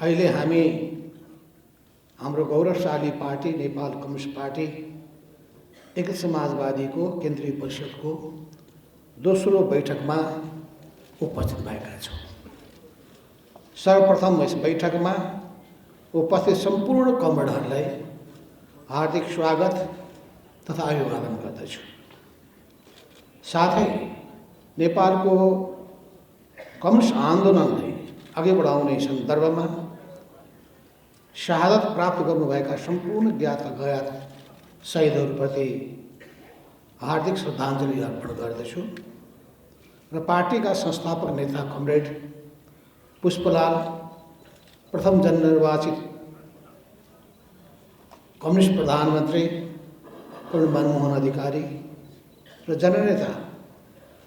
अहिले हामी हाम्रो गौरवशाली पार्टी नेपाल कम्युनिस्ट पार्टी एकीकृत समाजवादीको केन्द्रीय परिषदको दोस्रो बैठकमा उपस्थित भएका छौँ। सर्वप्रथम यस बैठकमा उपस्थित सम्पूर्ण कमरेडहरूलाई हार्दिक स्वागत तथा अभिवादन गर्दछु। साथै नेपालको कम्युनिस्ट आन्दोलनलाई अघि बढाउने सन्दर्भमा शहादत प्राप्त गर्नुभएका सम्पूर्ण ज्ञात अज्ञात शहीदहरूप्रति हार्दिक श्रद्धाञ्जली अर्पण गर्दछु र पार्टीका संस्थापक नेता कमरेड पुष्पलाल, प्रथम जननिर्वाचित कम्युनिस्ट प्रधानमन्त्री कर्णेल मनमोहन अधिकारी र जननेता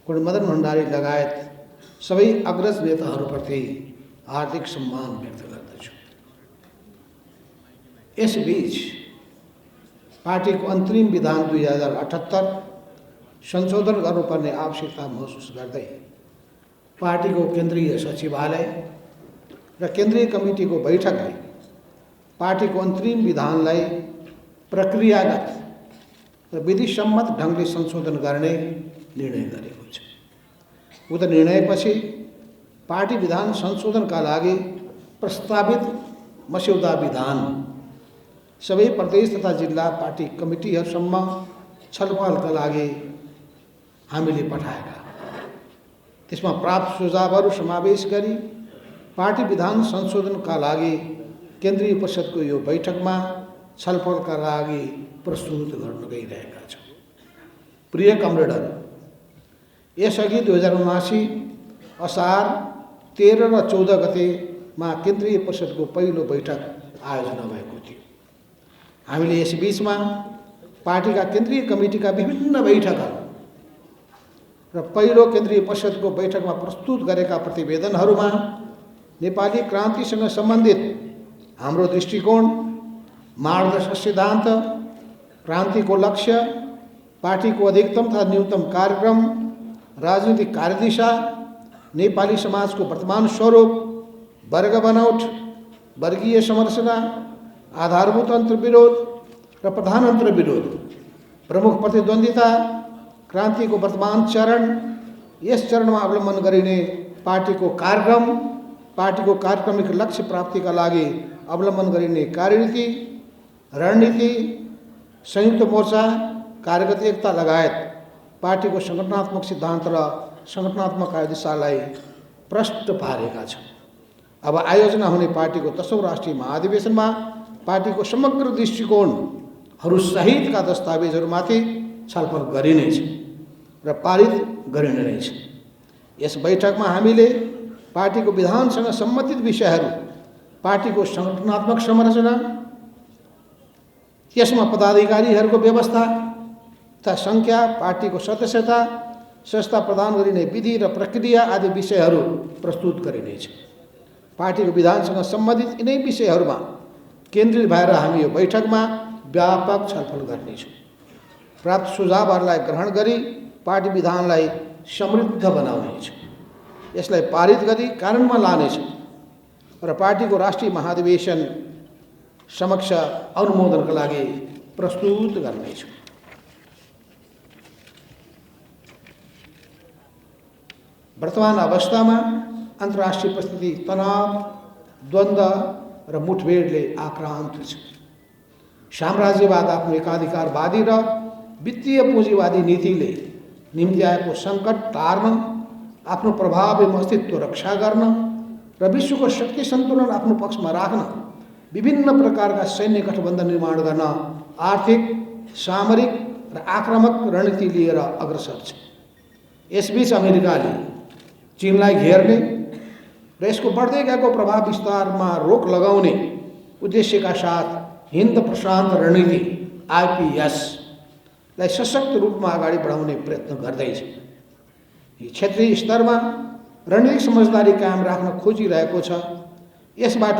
कर्णेल मदन भण्डारी लगायत सबै अग्रज नेताहरूप्रति हार्दिक सम्मान व्यक्त गर्दछु। यसबीच पार्टीको अन्तरिम विधान 2078 संशोधन गर्नुपर्ने आवश्यकता महसुस गर्दै पार्टीको केन्द्रीय सचिवालय र केन्द्रीय कमिटीको बैठकले पार्टीको अन्तरिम विधानलाई प्रक्रियागत र विधिसम्मत ढङ्गले संशोधन गर्ने निर्णय गरेको छ। उक्त निर्णयपछि पार्टी विधान संशोधनका लागि प्रस्तावित मस्यौदा विधान सबै प्रदेश तथा जिल्ला पार्टी कमिटीहरूसम्म छलफलका लागि हामीले पठाएका, त्यसमा प्राप्त सुझावहरू समावेश गरी पार्टी विधान संशोधनका लागि केन्द्रीय परिषदको यो बैठकमा छलफलका लागि प्रस्तुत गर्न गइरहेका छौँ। प्रिय कमरेडहरू, यसअघि 2079 असार 13 र 14 गतेमा केन्द्रीय परिषदको पहिलो बैठक आयोजना भएको थियो। हामीले यसबीचमा पार्टीका केन्द्रीय कमिटीका विभिन्न बैठकहरू र पहिलो केन्द्रीय परिषदको बैठकमा प्रस्तुत गरेका प्रतिवेदनहरूमा नेपाली क्रान्तिसँग सम्बन्धित हाम्रो दृष्टिकोण, मार्गदर्शक सिद्धान्त, क्रान्तिको लक्ष्य, पार्टीको अधिकतम तथा न्यूनतम कार्यक्रम, राजनीतिक कार्यदिशा, नेपाली समाजको वर्तमान स्वरूप, वर्ग बनौट, वर्गीय संरचना, आधारभूत अन्तर्विरोध र प्रधानतन्त्र विरोध, प्रमुख प्रतिद्वन्दिता, क्रान्तिको वर्तमान चरण, यस चरणमा अवलम्बन गरिने पार्टीको कार्यक्रम, पार्टीको कार्यक्रमिक लक्ष्य प्राप्तिका लागि अवलम्बन गरिने कार्यनीति, रणनीति, संयुक्त मोर्चा, कार्यगत एकता लगायत पार्टीको सङ्गठनात्मक सिद्धान्त र सङ्गठनात्मक कार्यदिशालाई प्रष्ट पारेका छौँ। अब आयोजना हुने पार्टीको 10औं राष्ट्रिय महाधिवेशनमा पार्टीको समग्र दृष्टिकोणहरू सहितका दस्तावेजहरूमाथि छलफल गरिनेछ र पारित गरिनेछ। यस बैठकमा हामीले पार्टीको विधानसँग सम्बन्धित विषयहरू, पार्टीको सङ्गठनात्मक संरचना, यसमा पदाधिकारीहरूको व्यवस्था तथा सङ्ख्या, पार्टीको सदस्यता, संस्था प्रदान गरिने विधि र प्रक्रिया आदि विषयहरू प्रस्तुत गरिनेछ। पार्टीको विधानसँग सम्बन्धित यिनै विषयहरूमा केन्द्रित भएर हामी यो बैठकमा व्यापक छलफल गर्नेछौँ। प्राप्त सुझावहरूलाई ग्रहण गरी पार्टी विधानलाई समृद्ध बनाउनेछौँ, यसलाई पारित गरी कार्यान्वयनमा लानेछौँ र पार्टीको राष्ट्रिय महाधिवेशन समक्ष अनुमोदनका लागि प्रस्तुत गर्नेछौँ। वर्तमान अवस्थामा अन्तर्राष्ट्रिय परिस्थिति तनाव, द्वन्द्व र मुठभेडले आक्रान्त छ। साम्राज्यवाद आफ्नो एकाधिकारवादी र वित्तीय पुँजीवादी नीतिले निम्ति आएको सङ्कट टार्न, आफ्नो प्रभाव एवं अस्तित्व रक्षा गर्न र विश्वको शक्ति सन्तुलन आफ्नो पक्षमा राख्न विभिन्न प्रकारका सैन्य गठबन्धन निर्माण गर्न आर्थिक, सामरिक र आक्रामक रणनीति लिएर अग्रसर छ। यसबीच अमेरिकाले चीनलाई घेर्ने र यसको बढ्दै गएको प्रभाव विस्तारमा रोक लगाउने उद्देश्यका साथ हिन्द प्रशान्त रणनीति आइपिएसलाई सशक्त रूपमा अगाडि बढाउने प्रयत्न गर्दैछ। यी क्षेत्रीय स्तरमा रणनीतिक समझदारी कायम राख्न खोजिरहेको छ। यसबाट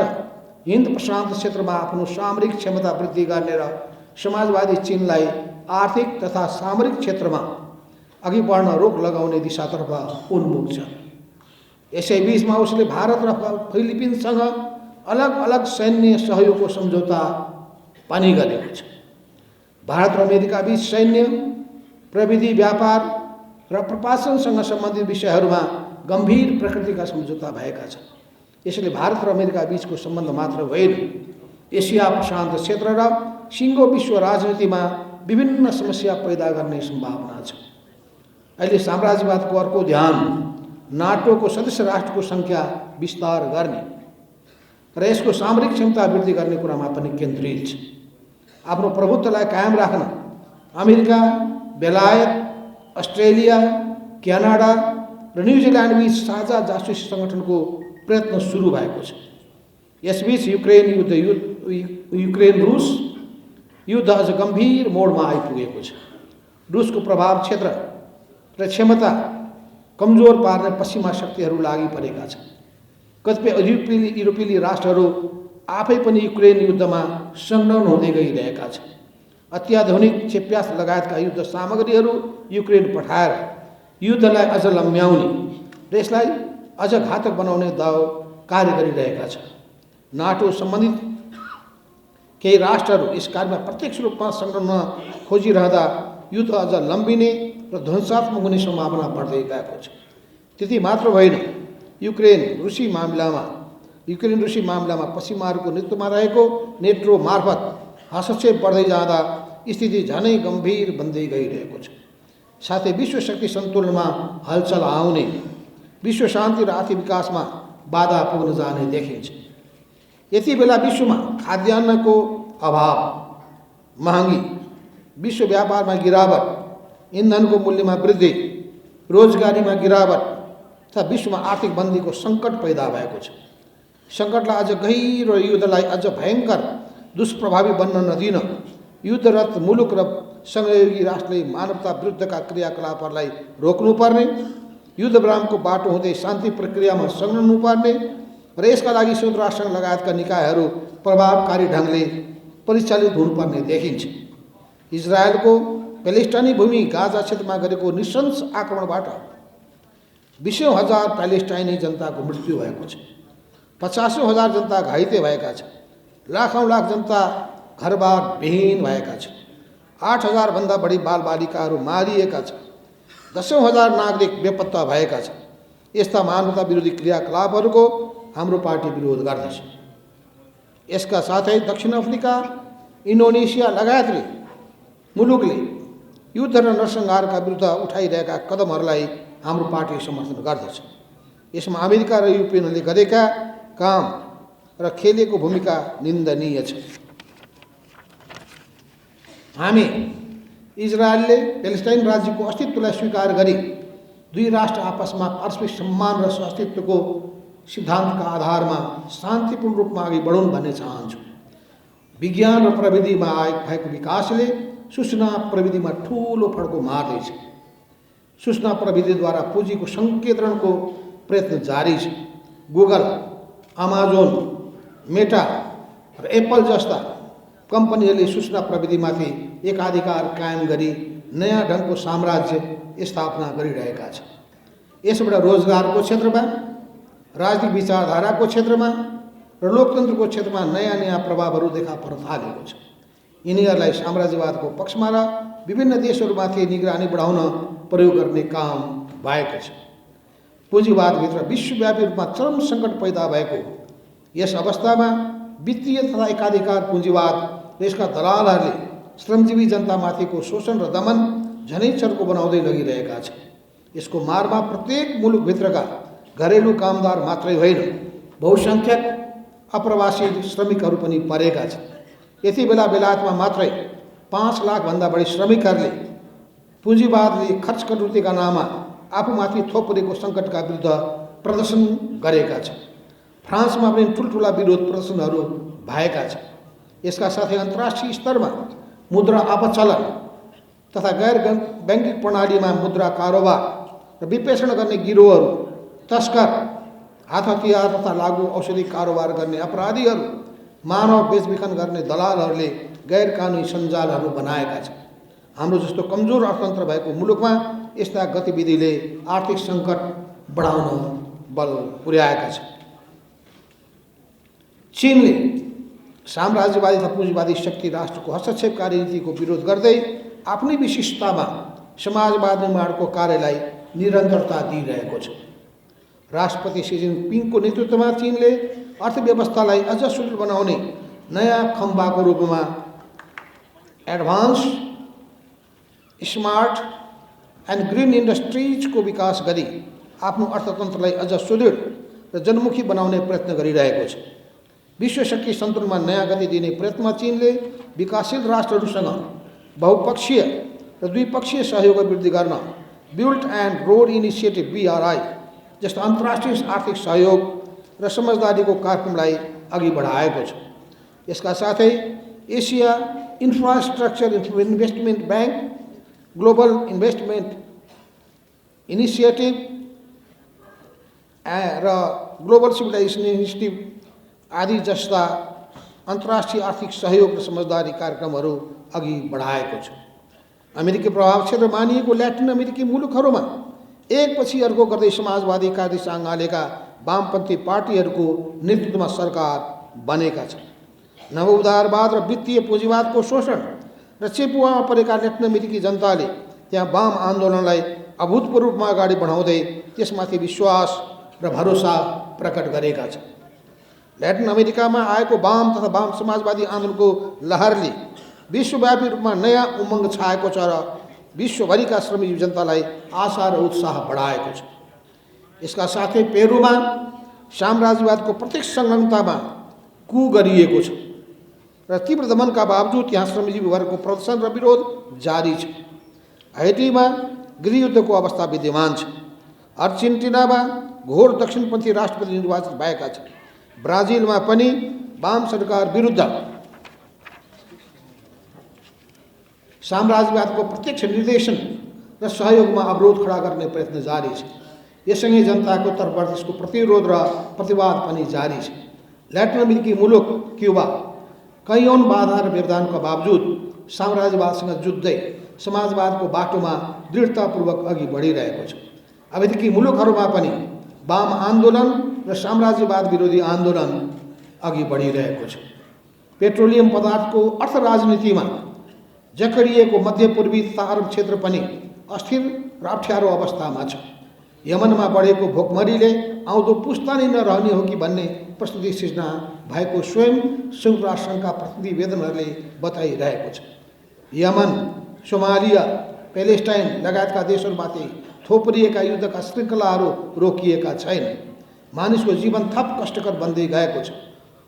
हिन्द प्रशान्त क्षेत्रमा आफ्नो सामरिक क्षमता वृद्धि गर्ने र समाजवादी चीनलाई आर्थिक तथा सामरिक क्षेत्रमा अघि बढ्न रोक लगाउने दिशातर्फ उन्मुख छ। यसैबीचमा उसले भारत र फिलिपिन्ससँग अलग अलग सैन्य सहयोगको सम्झौता पनि गरेको छ। भारत र अमेरिका बीच सैन्य, प्रविधि, व्यापार र प्रशासनसँग सम्बन्धित विषयहरूमा गम्भीर प्रकृतिका सम्झौता भएका छन्। यसले भारत र अमेरिका बीचको सम्बन्ध मात्र होइन, एसिया प्रशान्त क्षेत्र र सिङ्गो विश्व राजनीतिमा विभिन्न समस्या पैदा गर्ने सम्भावना छ। अहिले साम्राज्यवादको अर्को ध्यान नाटोको सदस्य राष्ट्रको सङ्ख्या विस्तार गर्ने र यसको सामरिक क्षमता वृद्धि गर्ने कुरामा पनि केन्द्रित छ। आफ्नो प्रभुत्वलाई कायम राख्न अमेरिका, बेलायत, अस्ट्रेलिया, क्यानाडा र न्युजिल्यान्ड बीच साझा जासुसी सङ्गठनको प्रयत्न सुरु भएको छ। यसबीच युक्रेन रुस युद्ध अझ गम्भीर मोडमा आइपुगेको छ। रुसको प्रभाव क्षेत्र र क्षमता कमजोर पार्ने पश्चिमा शक्तिहरू लागि परेका छन्। कतिपय युरोपेली राष्ट्रहरू आफै पनि युक्रेन युद्धमा संलग्न हुँदै गइरहेका छन्। अत्याधुनिक क्षेप्यास्त्र लगायतका युद्ध सामग्रीहरू युक्रेन पठाएर युद्धलाई अझ लम्ब्याउने र यसलाई अझ घातक बनाउने दाव कार्य गरिरहेका छन्। नाटो सम्बन्धित केही राष्ट्रहरू यस कार्यमा प्रत्यक्ष रूपमा संलग्न खोजिरहँदा युद्ध अझ लम्बिने र ध्वंसात्मक हुने सम्भावना बढ्दै गएको छ। त्यति मात्र होइन, युक्रेन रुसी मामलामा पश्चिमाहरूको नेतृत्वमा रहेको नेटो मार्फत हस्तक्षेप बढ्दै जाँदा स्थिति झनै गम्भीर बन्दै गइरहेको छ। साथै विश्व शक्ति सन्तुलनमा हलचल आउने, विश्व शान्ति र आर्थिक विकासमा बाधा पुग्न जाने देखिन्छ। यति बेला विश्वमा खाद्यान्नको अभाव, महँगी, विश्व व्यापारमा गिरावट, इन्धनको मूल्यमा वृद्धि, रोजगारीमा गिरावट तथा विश्वमा आर्थिक मन्दीको सङ्कट पैदा भएको छ। सङ्कटलाई अझ गहिरो, युद्धलाई अझ भयङ्कर दुष्प्रभावी बन्न नदिन युद्धरत मुलुक र सहयोगी राष्ट्रले मानवता विरुद्धका क्रियाकलापहरूलाई रोक्नुपर्ने, युद्ध विरामको बाटो हुँदै शान्ति प्रक्रियामा संलग्न हुनुपर्ने र यसका लागि संयुक्त राष्ट्र लगायतका निकायहरू प्रभावकारी ढङ्गले परिचालित हुनुपर्ने देखिन्छ। इजरायलको प्यालेस्टाइनी भूमि गाजा क्षेत्रमा गरेको नृशंस आक्रमणबाट 20,000 प्यालेस्टाइनी जनताको मृत्यु भएको छ। 50,000 जनता घाइते भएका छन्। लाखौँ लाख जनता घरबार विहीन भएका छन्। 8,000 भन्दा बढी बालबालिकाहरू मारिएका छन्। 10,000 नागरिक बेपत्ता भएका छन्। यस्ता मानवता विरोधी क्रियाकलापहरूको हाम्रो पार्टी विरोध गर्दछ। यसका साथै दक्षिण अफ्रिका, इन्डोनेसिया लगायतले मुलुकले युद्ध र नरसंहारका विरुद्ध उठाइरहेका कदमहरूलाई हाम्रो पार्टी समर्थन गर्दछ। यसमा अमेरिका र युरोपियनले गरेका काम र खेलेको भूमिका निन्दनीय छ। हामी इजरायलले प्यालेस्टाइन राज्यको अस्तित्वलाई स्वीकार गरी दुई राष्ट्र आपसमा पारस्परिक सम्मान र सहअस्तित्वको सिद्धान्तका आधारमा शान्तिपूर्ण रूपमा अघि बढौँ भन्ने चाहन्छु। विज्ञान र प्रविधिमा भएको विकासले सूचना प्रविधिमा ठुलो फड्को मार्दैछ। सूचना प्रविधिद्वारा पुँजीको सङ्केतरणको प्रयत्न जारी छ। गुगल, अमाजोन, मेटा र एप्पल जस्ता कम्पनीहरूले सूचना प्रविधिमाथि एकाधिकार कायम गरी नयाँ ढङ्गको साम्राज्य स्थापना गरिरहेका छन्। यसबाट रोजगारको क्षेत्रमा, राजनीतिक विचारधाराको क्षेत्रमा र लोकतन्त्रको क्षेत्रमा नयाँ नयाँ प्रभावहरू देखा पर्न थालेको छ। यिनीहरूलाई साम्राज्यवादको पक्षमा र विभिन्न देशहरूमाथि निगरानी बढाउन प्रयोग गर्ने काम भएको छ। पुँजीवादभित्र विश्वव्यापी रूपमा चरम सङ्कट पैदा भएको यस अवस्थामा वित्तीय तथा एकाधिकार पुँजीवाद र यसका दलालहरूले श्रमजीवी जनतामाथिको शोषण र दमन झनै चर्को बनाउँदै लगिरहेका छन्। यसको मारमा प्रत्येक मुलुकभित्रका घरेलु कामदार मात्रै होइन, बहुसङ्ख्यक अप्रवासी श्रमिकहरू पनि परेका छन्। यति बेला बेलायतमा मात्रै 5 लाखभन्दा बढी श्रमिकहरूले पुँजीवादले खर्च कटौतीका नाममा आफूमाथि थोपरेको सङ्कटका विरुद्ध प्रदर्शन गरेका छन्। फ्रान्समा पनि ठुल्ठुला विरोध प्रदर्शनहरू भएका छन्। यसका साथै अन्तर्राष्ट्रिय स्तरमा मुद्रा अपचलन तथा गैर ब्याङ्किङ प्रणालीमा मुद्रा कारोबार र विप्रेषण गर्ने गिरोहहरू, तस्कर, हात हतियार तथा लागु औषधि कारोबार गर्ने अपराधीहरू, मानव बेचबिखन गर्ने दलालहरूले गैर कानुनी सञ्जालहरू बनाएका छन्। हाम्रो जस्तो कमजोर अर्थतन्त्र भएको मुलुकमा यस्ता गतिविधिले आर्थिक सङ्कट बढाउन बल पुर्याएका छन्। चीनले साम्राज्यवादी तथा पुँजीवादी शक्ति राष्ट्रको हस्तक्षेपकारी नीतिको विरोध गर्दै आफ्नै विशिष्टतामा समाजवाद निर्माणको कार्यलाई निरन्तरता दिइरहेको छ। राष्ट्रपति सी जिनपिङको नेतृत्वमा चीनले अर्थव्यवस्थालाई अझ सुदृढ बनाउने नयाँ खम्बाको रूपमा एडभान्स स्मार्ट एन्ड ग्रीन इन्डस्ट्रिजको विकास गरी आफ्नो अर्थतन्त्रलाई अझ सुदृढ र जनमुखी बनाउने प्रयत्न गरिरहेको छ। विश्व शक्ति सन्तुलनमा नयाँ गति दिने प्रयत्नमा चीनले विकासशील राष्ट्रहरूसँग बहुपक्षीय र द्विपक्षीय सहयोग वृद्धि गर्न built and road initiative BRI जस्तो अन्तर्राष्ट्रिय आर्थिक सहयोग र समझदारीको कार्यक्रमलाई अघि बढाएको छ। यसका साथै Asia infrastructure investment bank, global investment initiative र ग्लोबल सिभिलाइजेसन इनिसिएटिभ आदि जस्ता अन्तर्राष्ट्रिय आर्थिक सहयोग र समझदारी कार्यक्रमहरू अघि बढाएको छ। अमेरिकी प्रभाव क्षेत्र मानिएको ल्याटिन अमेरिकी मुलुकहरूमा एकपछि अर्को गर्दै समाजवादी कार्य साङ्गालेका वामपन्थी पार्टीहरूको नेतृत्वमा सरकार बनेका छन्। नवउदारवाद र वित्तीय पुँजीवादको शोषण र चेपुवामा परेका ल्याटिन अमेरिकी जनताले त्यहाँ वाम आन्दोलनलाई अभूतपूर्व रूपमा अगाडि बढाउँदै त्यसमाथि विश्वास र भरोसा प्रकट गरेका छन्। ल्याटिन अमेरिकामा आएको वाम तथा वाम समाजवादी आन्दोलनको लहरले विश्वव्यापी रूपमा नयाँ उमङ्ग छाएको छ र विश्वभरिका श्रमजीवी जनतालाई आशा र उत्साह बढाएको छ। यसका साथै पेरुमा साम्राज्यवादको प्रत्यक्ष संलग्नतामा कु गरिएको छ र तीव्र दमनका बावजुद यहाँ श्रमजीवी वर्गको प्रदर्शन र विरोध जारी छ। हाइटीमा गृहयुद्धको अवस्था विद्यमान छ। अर्जेन्टिनामा घोर दक्षिणपन्थी राष्ट्रपति निर्वाचित भएका छन्। ब्राजिलमा पनि वाम सरकार विरुद्ध साम्राज्यवादको प्रत्यक्ष निर्देशन र सहयोगमा अवरोध खडा गर्ने प्रयत्न जारी छ। यससँगै जनताको तर्फबाट त्यसको प्रतिरोध र प्रतिवाद पनि जारी छ। ल्याटिन अमेरिकी मुलुक क्युबा कैयौँ बाधा र व्यवधानका बावजुद साम्राज्यवादसँग जुझ्दै समाजवादको बाटोमा दृढतापूर्वक अघि बढिरहेको छ। अमेरिकी मुलुकहरूमा पनि वाम आन्दोलन र साम्राज्यवाद विरोधी आन्दोलन अघि बढिरहेको छ। पेट्रोलियम पदार्थको अर्थ राजनीतिमा जकडिएको मध्यपूर्वी तथा अरब क्षेत्र पनि अस्थिर र अप्ठ्यारो अवस्थामा छ। यमनमा बढेको भोकमरीले आउँदो पुस्ता नै नरहने हो कि भन्ने प्रस्तुति सिर्जना भएको स्वयं संयुक्त राष्ट्रसङ्घका प्रतिवेदनहरूले बताइरहेको छ। यमन, सोमालिया, प्यालेस्टाइन लगायतका देशहरूमाथि थोपरिएका युद्धका श्रृङ्खलाहरू रोकिएका छैनन्। मानिसको जीवन थप कष्टकर बन्दै गएको छ।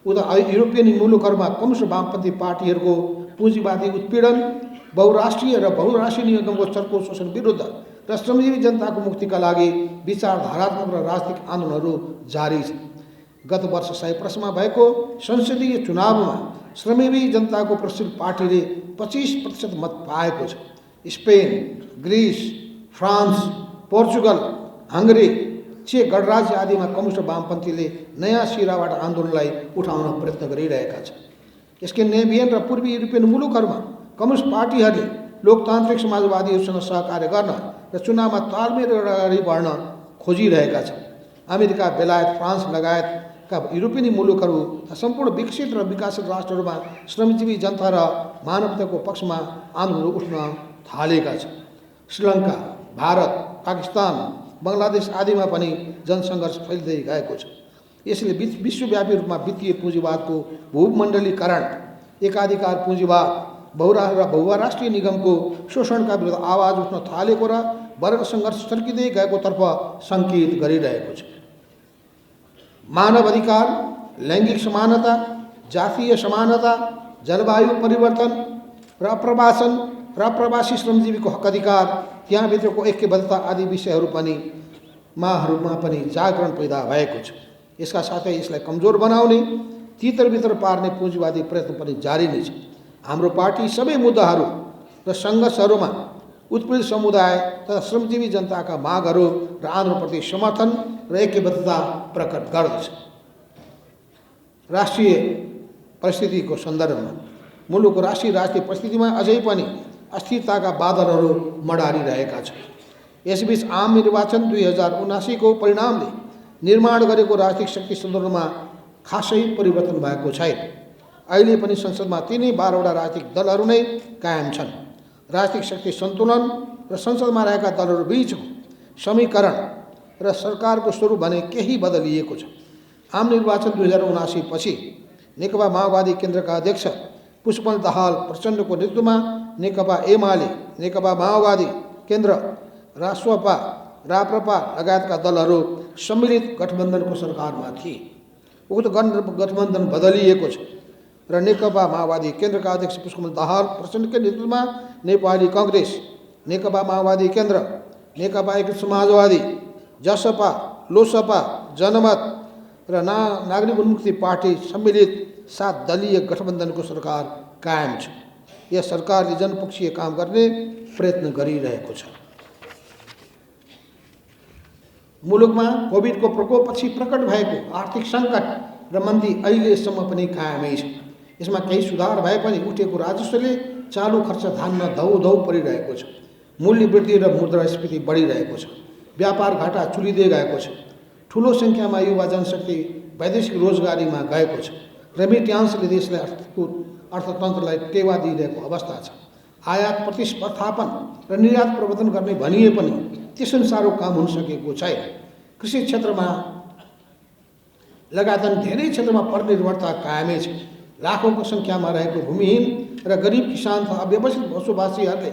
उता युरोपियन मुलुकहरूमा कम्युनिस्ट वामपन्थी पार्टीहरूको पुँजीवादी उत्पीडन, बहुराष्ट्रिय र बहुराष्ट्रिय निगमको चर्को शोषण विरुद्ध र श्रमजीवी जनताको मुक्तिका लागि विचारधारात्मक र राजनीतिक आन्दोलनहरू जारी छन्। गत वर्ष साइप्रसमा भएको संसदीय चुनावमा श्रमजीवी जनताको प्रतिष्ठित पार्टीले 25% मत पाएको छ। Spain, Greece, France, Portugal, Hungary, चेक गणराज्य आदिमा कम्युनिस्ट वामपन्थीले नयाँ सिराबाट आन्दोलनलाई उठाउन प्रयत्न गरिरहेका छन्। स्केन्डिनेभियन र पूर्वी युरोपियन मुलुकहरूमा कम्युनिस्ट पार्टीहरूले लोकतान्त्रिक समाजवादीहरूसँग सहकार्य गर्न र चुनावमा तालमेल अगाडि बढ्न खोजिरहेका छन्। अमेरिका, बेलायत, फ्रान्स लगायतका युरोपियन मुलुकहरू सम्पूर्ण विकसित र विकासशील राष्ट्रहरूमा श्रमजीवी जनता र मानवताको पक्षमा आन्दोलनहरू उठ्न थालेका छन्। श्रीलङ्का, भारत, पाकिस्तान, बङ्गलादेश आदिमा पनि जनसङ्घर्ष फैलिँदै गएको छ। यसले विश्वव्यापी रूपमा वित्तीय पुँजीवादको भूमण्डलीकरण, एकाधिकार पुँजीवाद, बहुराष्ट्रिय निगमको शोषणका विरुद्ध आवाज उठ्न थालेको र वर्ग सङ्घर्ष चर्किँदै गएकोतर्फ सङ्केत गरिरहेको छ। मानव अधिकार, लैङ्गिक समानता, जातीय समानता, जलवायु परिवर्तन र अप्रवासन र अप्रवासी श्रमजीवीको हक अधिकार, त्यहाँभित्रको ऐक्यबद्धता आदि विषयहरू पनि माहरूमा पनि जागरण पैदा भएको छ। यसका साथै यसलाई कमजोर बनाउने, तितर-बितर पार्ने पुँजीवादी प्रयत्न पनि जारी नै छ। हाम्रो पार्टी सबै मुद्दाहरू र सङ्घर्षहरूमा उत्पीडित समुदाय तथा श्रमजीवी जनताका मागहरू र आन्दोलनप्रति समर्थन र ऐक्यबद्धता प्रकट गर्दछ। राष्ट्रिय परिस्थितिको सन्दर्भमा मुलुकको राष्ट्रिय राजनीतिक परिस्थितिमा अझै पनि अस्थिरताका बादलहरू मडारिरहेका छन्। यसबीच आम निर्वाचन 2079 को परिणामले निर्माण गरेको राजनीतिक शक्ति सन्दर्भमा खासै परिवर्तन भएको छैन। अहिले पनि संसदमा तिनै 12वटा राजनीतिक दलहरू नै कायम छन्। राजनीतिक शक्ति सन्तुलन र संसदमा रहेका दलहरू बीचको समीकरण र सरकारको स्वरूप भने केही बदलिएको छ। आम निर्वाचन 2079 पछि नेकपा माओवादी केन्द्रका अध्यक्ष पुष्पकमल दाहाल प्रचण्डको नेतृत्वमा नेकपा एमाले, नेकपा माओवादी केन्द्र, रासपा, राप्रपा लगायतका दलहरू सम्मिलित गठबन्धनको सरकारमा थिए। उक्त गठबन्धन बदलिएको छ र नेकपा माओवादी केन्द्रका अध्यक्ष पुष्पकमल दाहाल प्रचण्डकै नेतृत्वमा नेपाली कांग्रेस, नेकपा माओवादी केन्द्र, नेकपा एकीकृत समाजवादी, जसपा, लोसपा, जनमत र नागरिक उन्मुक्ति पार्टी सम्मिलित 7 दलीय गठबन्धनको सरकार कायम छ। यस सरकारले जनपक्षीय काम गर्ने प्रयत्न गरिरहेको छ। मुलुकमा कोभिडको प्रकोपपछि प्रकट भएको आर्थिक सङ्कट र मन्दी अहिलेसम्म पनि कायमै छ। यसमा केही सुधार भए पनि उठेको राजस्वले चालु खर्च धान्न धौधौ परिरहेको छ। मूल्य वृद्धि र मुद्रास्फीति बढिरहेको छ। व्यापार घाटा चुलिँदै गएको छ। ठुलो सङ्ख्यामा युवा जनशक्ति वैदेशिक रोजगारीमा गएको छ। रेमिट्यान्सले देशलाई अर्थतन्त्रलाई टेवा दिइरहेको अवस्था छ। आयात प्रतिस्पर्धापन र निर्यात प्रवर्धन गर्ने भनिए पनि त्यसअनुसारको काम हुन सकेको छैन। कृषि क्षेत्रमा लगायत धेरै क्षेत्रमा परनिर्भरता कायमै छ। लाखौँको सङ्ख्यामा रहेको भूमिहीन र गरिब किसान तथा अव्यवस्थित बसोबासीहरूले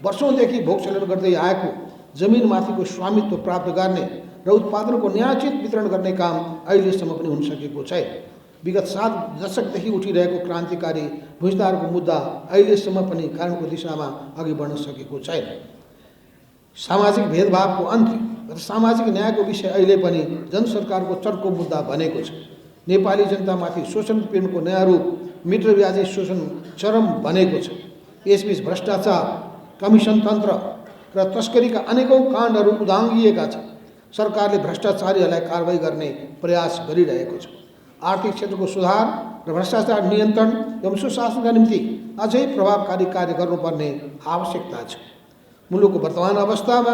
वर्षौँदेखि भोगचलन गर्दै आएको जमिनमाथिको स्वामित्व प्राप्त गर्ने र उत्पादनको न्यायोचित वितरण गर्ने काम अहिलेसम्म पनि हुन सकेको छैन। विगत 7 दशकदेखि उठिरहेको क्रान्तिकारी भूविस्तारको मुद्दा अहिलेसम्म पनि कानुनको दिशामा अघि बढ्न सकेको छैन। सामाजिक भेदभावको अन्त्य र सामाजिक न्यायको विषय अहिले पनि जनसरकारको चर्को मुद्दा बनेको छ। नेपाली जनतामाथि शोषण पीडनको नयाँ रूप मिटर ब्याजी शोषण चरम बनेको छ। यसबीच भ्रष्टाचार, कमिसन तन्त्र र तस्करीका अनेकौं काण्डहरू उदाङ्गिएका छन्। सरकारले भ्रष्टाचारीहरूलाई कारबाही गर्ने प्रयास गरिरहेको छ। आर्थिक क्षेत्रको सुधार र भ्रष्टाचार नियन्त्रण एवं सुशासनका निम्ति अझै प्रभावकारी कार्य गर्नुपर्ने आवश्यकता छ। मुलुकको वर्तमान अवस्थामा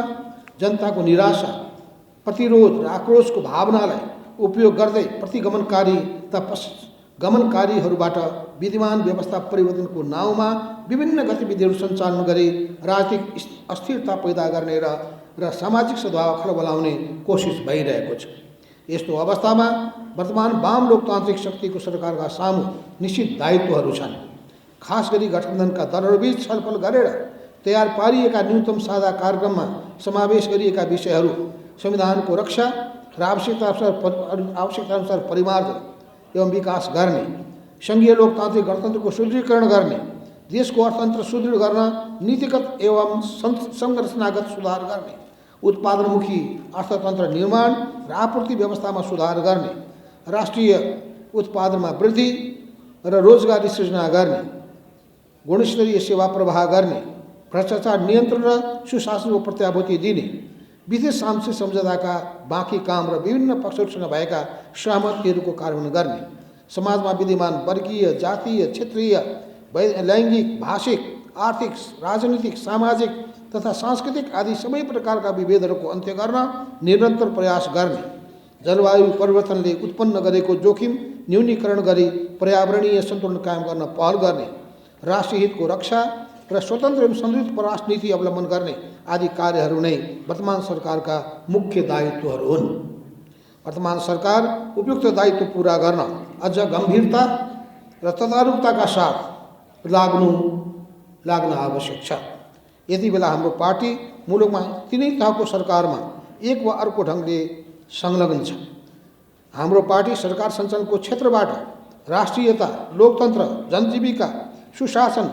जनताको निराशा, प्रतिरोध र आक्रोशको भावनालाई उपयोग गर्दै प्रतिगमनकारी तथा गमनकारीहरूबाट विद्यमान व्यवस्था परिवर्तनको नाउँमा विभिन्न गतिविधिहरू सञ्चालन गरी राजनीतिक अस्थिरता पैदा गर्ने र सामाजिक सद्भाव खडबलाउने कोसिस भइरहेको छ। यस्तो अवस्थामा वर्तमान वाम लोकतान्त्रिक शक्तिको सरकारका सामु निश्चित दायित्वहरू छन्। खास गरी गठबन्धनका दलहरूबीच छलफल गरेर तयार पारिएका न्यूनतम साझा कार्यक्रममा समावेश गरिएका विषयहरू संविधानको रक्षा र आवश्यकताअनुसार परिमार्जन एवं विकास गर्ने, सङ्घीय लोकतान्त्रिक गणतन्त्रको सुदृढीकरण गर्ने, देशको अर्थतन्त्र सुदृढ गर्न नीतिगत एवं संरचनागत सुधार गर्ने, उत्पादनमुखी अर्थतन्त्र निर्माण र आपूर्ति व्यवस्थामा सुधार गर्ने, राष्ट्रिय उत्पादनमा वृद्धि र रोजगारी सृजना गर्ने, गुणस्तरीय सेवा प्रवाह गर्ने, भ्रष्टाचार नियन्त्रण र सुशासनको प्रत्याभूति दिने, विदेश सांसद सम्झौताका बाँकी काम र विभिन्न पक्षहरूसँग भएका सहमतिहरूको कार्यान्वयन गर्ने, समाजमा विद्यमान वर्गीय, जातीय, क्षेत्रीय, लैङ्गिक, भाषिक, आर्थिक, राजनीतिक, सामाजिक तथा सांस्कृतिक आदि सबै प्रकारका विभेदहरूको अन्त्य गर्न निरन्तर प्रयास गर्ने, जलवायु परिवर्तनले उत्पन्न गरेको जोखिम न्यूनीकरण गरी पर्यावरणीय सन्तुलन कायम गर्न पहल गर्ने, राष्ट्रिय हितको रक्षा र स्वतन्त्र एवं समृद्ध परराष्ट्र नीति अवलम्बन गर्ने आदि कार्यहरू नै वर्तमान सरकारका मुख्य दायित्वहरू हुन्। वर्तमान सरकार उपयुक्त दायित्व पूरा गर्न अझ गम्भीरता र तदारुकताका साथ लाग्न आवश्यक छ। यति बेला हाम्रो पार्टी मुलुकमा तिनै तहको सरकारमा एक वा अर्को ढङ्गले संलग्न छ। हाम्रो पार्टी सरकार सञ्चालनको क्षेत्रबाट राष्ट्रियता, लोकतन्त्र, जनजीविका, सुशासन,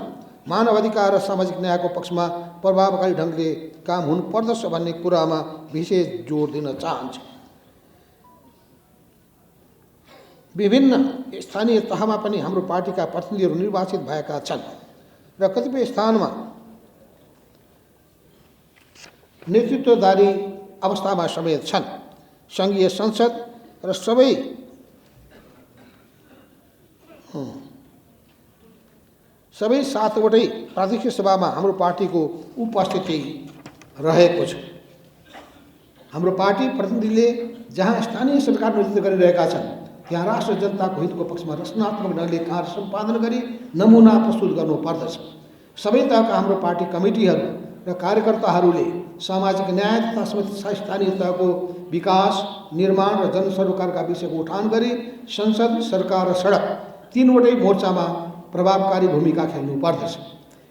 मानवाधिकार र सामाजिक न्यायको पक्षमा प्रभावकारी ढङ्गले काम हुनुपर्दछ भन्ने कुरामा विशेष जोड दिन चाहन्छ। विभिन्न स्थानीय तहमा पनि हाम्रो पार्टीका प्रतिनिधिहरू निर्वाचित भएका छन् र कतिपय स्थानमा नेतृत्वदारी अवस्थामा समेत छन्। सङ्घीय संसद र सबै सबै 7वटै प्रादेशिक सभामा हाम्रो पार्टीको उपस्थिति रहेको छ। हाम्रो पार्टी प्रतिनिधिले जहाँ स्थानीय सरकार नेतृत्व गरिरहेका छन् त्यहाँ राष्ट्र जनताको हितको पक्षमा रचनात्मक ढङ्गले कार्य सम्पादन गरी नमुना प्रस्तुत गर्नुपर्दछ। सबै तहका हाम्रो पार्टी कमिटीहरू र कार्यकर्ताहरूले सामाजिक न्याय तथा स्थानीय तहको विकास, निर्माण र जनसरोकारका विषयको उठान गरी संसद, सरकार र सडक तीनवटै मोर्चामा प्रभावकारी भूमिका खेल्नुपर्दछ।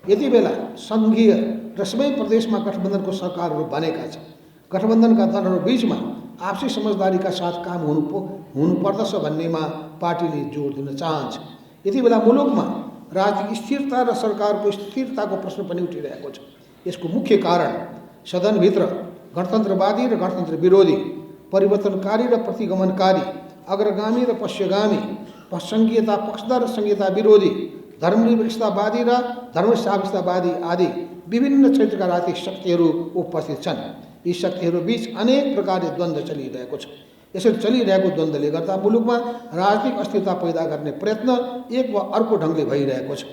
यति बेला सङ्घीय र सबै प्रदेशमा गठबन्धनको सरकारहरू बनेका छन्। गठबन्धनका दलहरू बीचमा आपसी समझदारीका साथ काम हुनुपर्दछ भन्नेमा पार्टीले जोड दिन चाहन्छ। यति बेला मुलुकमा राजनीतिक स्थिरता र सरकारको स्थिरताको प्रश्न पनि उठिरहेको छ। यसको मुख्य कारण सदनभित्र गणतन्त्रवादी र गणतन्त्र विरोधी, परिवर्तनकारी र प्रतिगमनकारी, अग्रगामी र पश्चिगामी, सङ्घीयता पक्षधर र सङ्घीयता विरोधी, धर्मनिरपेक्षतावादी र धर्मसापेक्षतावादी आदि विभिन्न क्षेत्रका राजनीतिक शक्तिहरू उपस्थित छन्। यी शक्तिहरू बीच अनेक प्रकारले द्वन्द्व चलिरहेको छ। यसरी चलिरहेको द्वन्द्वले गर्दा मुलुकमा राजनीतिक अस्थिरता पैदा गर्ने प्रयत्न एक वा अर्को ढङ्गले भइरहेको छ।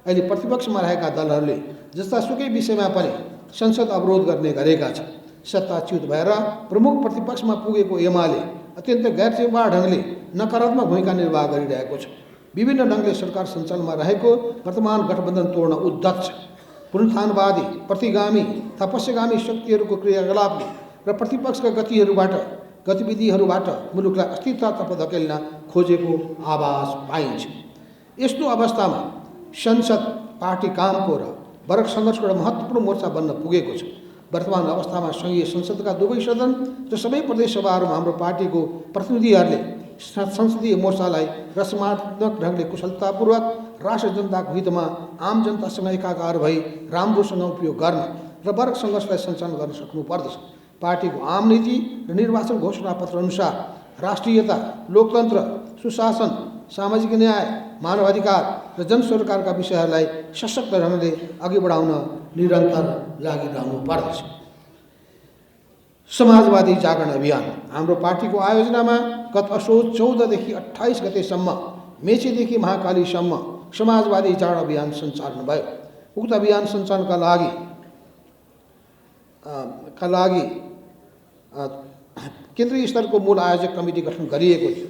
अहिले प्रतिपक्षमा रहेका दलहरूले जस्तासुकै विषयमा पनि संसद अवरोध गर्ने गरेका छन्। सत्ताच्युत भएर प्रमुख प्रतिपक्षमा पुगेको एमाले अत्यन्त गैरजिम्मेवार ढङ्गले नकारात्मक भूमिका निर्वाह गरिरहेको छ। विभिन्न ढङ्गले सरकार सञ्चालनमा रहेको वर्तमान गठबन्धन तोड्न उद्धत छ। पुनरुत्थानवादी, प्रतिगामी तथा पश्चिगामी शक्तिहरूको क्रियाकलापले र प्रतिपक्षका गतिविधिहरूबाट मुलुकलाई अस्थिरतातर्फ धकेल्न खोजेको आभास पाइन्छ। यस्तो अवस्थामा संसद पार्टी कामको र वर्ग सङ्घर्षको एउटा महत्त्वपूर्ण मोर्चा बन्न पुगेको छ। वर्तमान अवस्थामा सङ्घीय संसदका दुवै सदन र सबै प्रदेश सभाहरूमा हाम्रो पार्टीको प्रतिनिधिहरूले संसदीय मोर्चालाई रचनात्मक ढङ्गले कुशलतापूर्वक राष्ट्र जनताको हितमा आम जनतासँग एकाकार भई राम्रोसँग उपयोग गर्न र वर्ग सङ्घर्षलाई सञ्चालन गर्न सक्नुपर्दछ। पार्टीको आम नीति र निर्वाचन घोषणापत्र अनुसार राष्ट्रियता, लोकतन्त्र, सुशासन, सामाजिक न्याय, मानवाधिकार र जनसरोकारका विषयहरूलाई सशक्त ढङ्गले अघि बढाउन निरन्तर लागिरहनु पर्दछ। समाजवादी जागरण अभियान हाम्रो पार्टीको आयोजनामा गत असोज 14 देखि 28 गतेसम्म मेचीदेखि महाकालीसम्म समाजवादी जागरण अभियान सञ्चालन भयो। उक्त अभियान सञ्चालनका लागि केन्द्रीय स्तरको मूल आयोजक कमिटी गठन गरिएको थियो।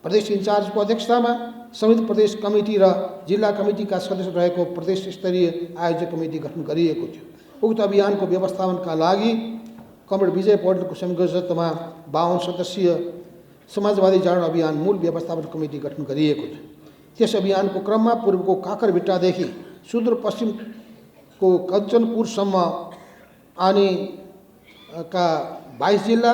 प्रदेश इन्चार्जको अध्यक्षतामा संयुक्त प्रदेश कमिटी र जिल्ला कमिटीका सदस्य रहेको प्रदेश स्तरीय आयोजक कमिटी गठन गरिएको थियो। उक्त अभियानको व्यवस्थापनका लागि कमरेड विजय पौडेलको संयोजकत्वमा 52 सदस्यीय समाजवादी जागरण अभियान मूल व्यवस्थापन कमिटी गठन गरिएको थियो। त्यस अभियानको क्रममा पूर्वको काकरभिट्टादेखि सुदूरपश्चिमको कञ्चनपुरसम्म अनि का 22 जिल्ला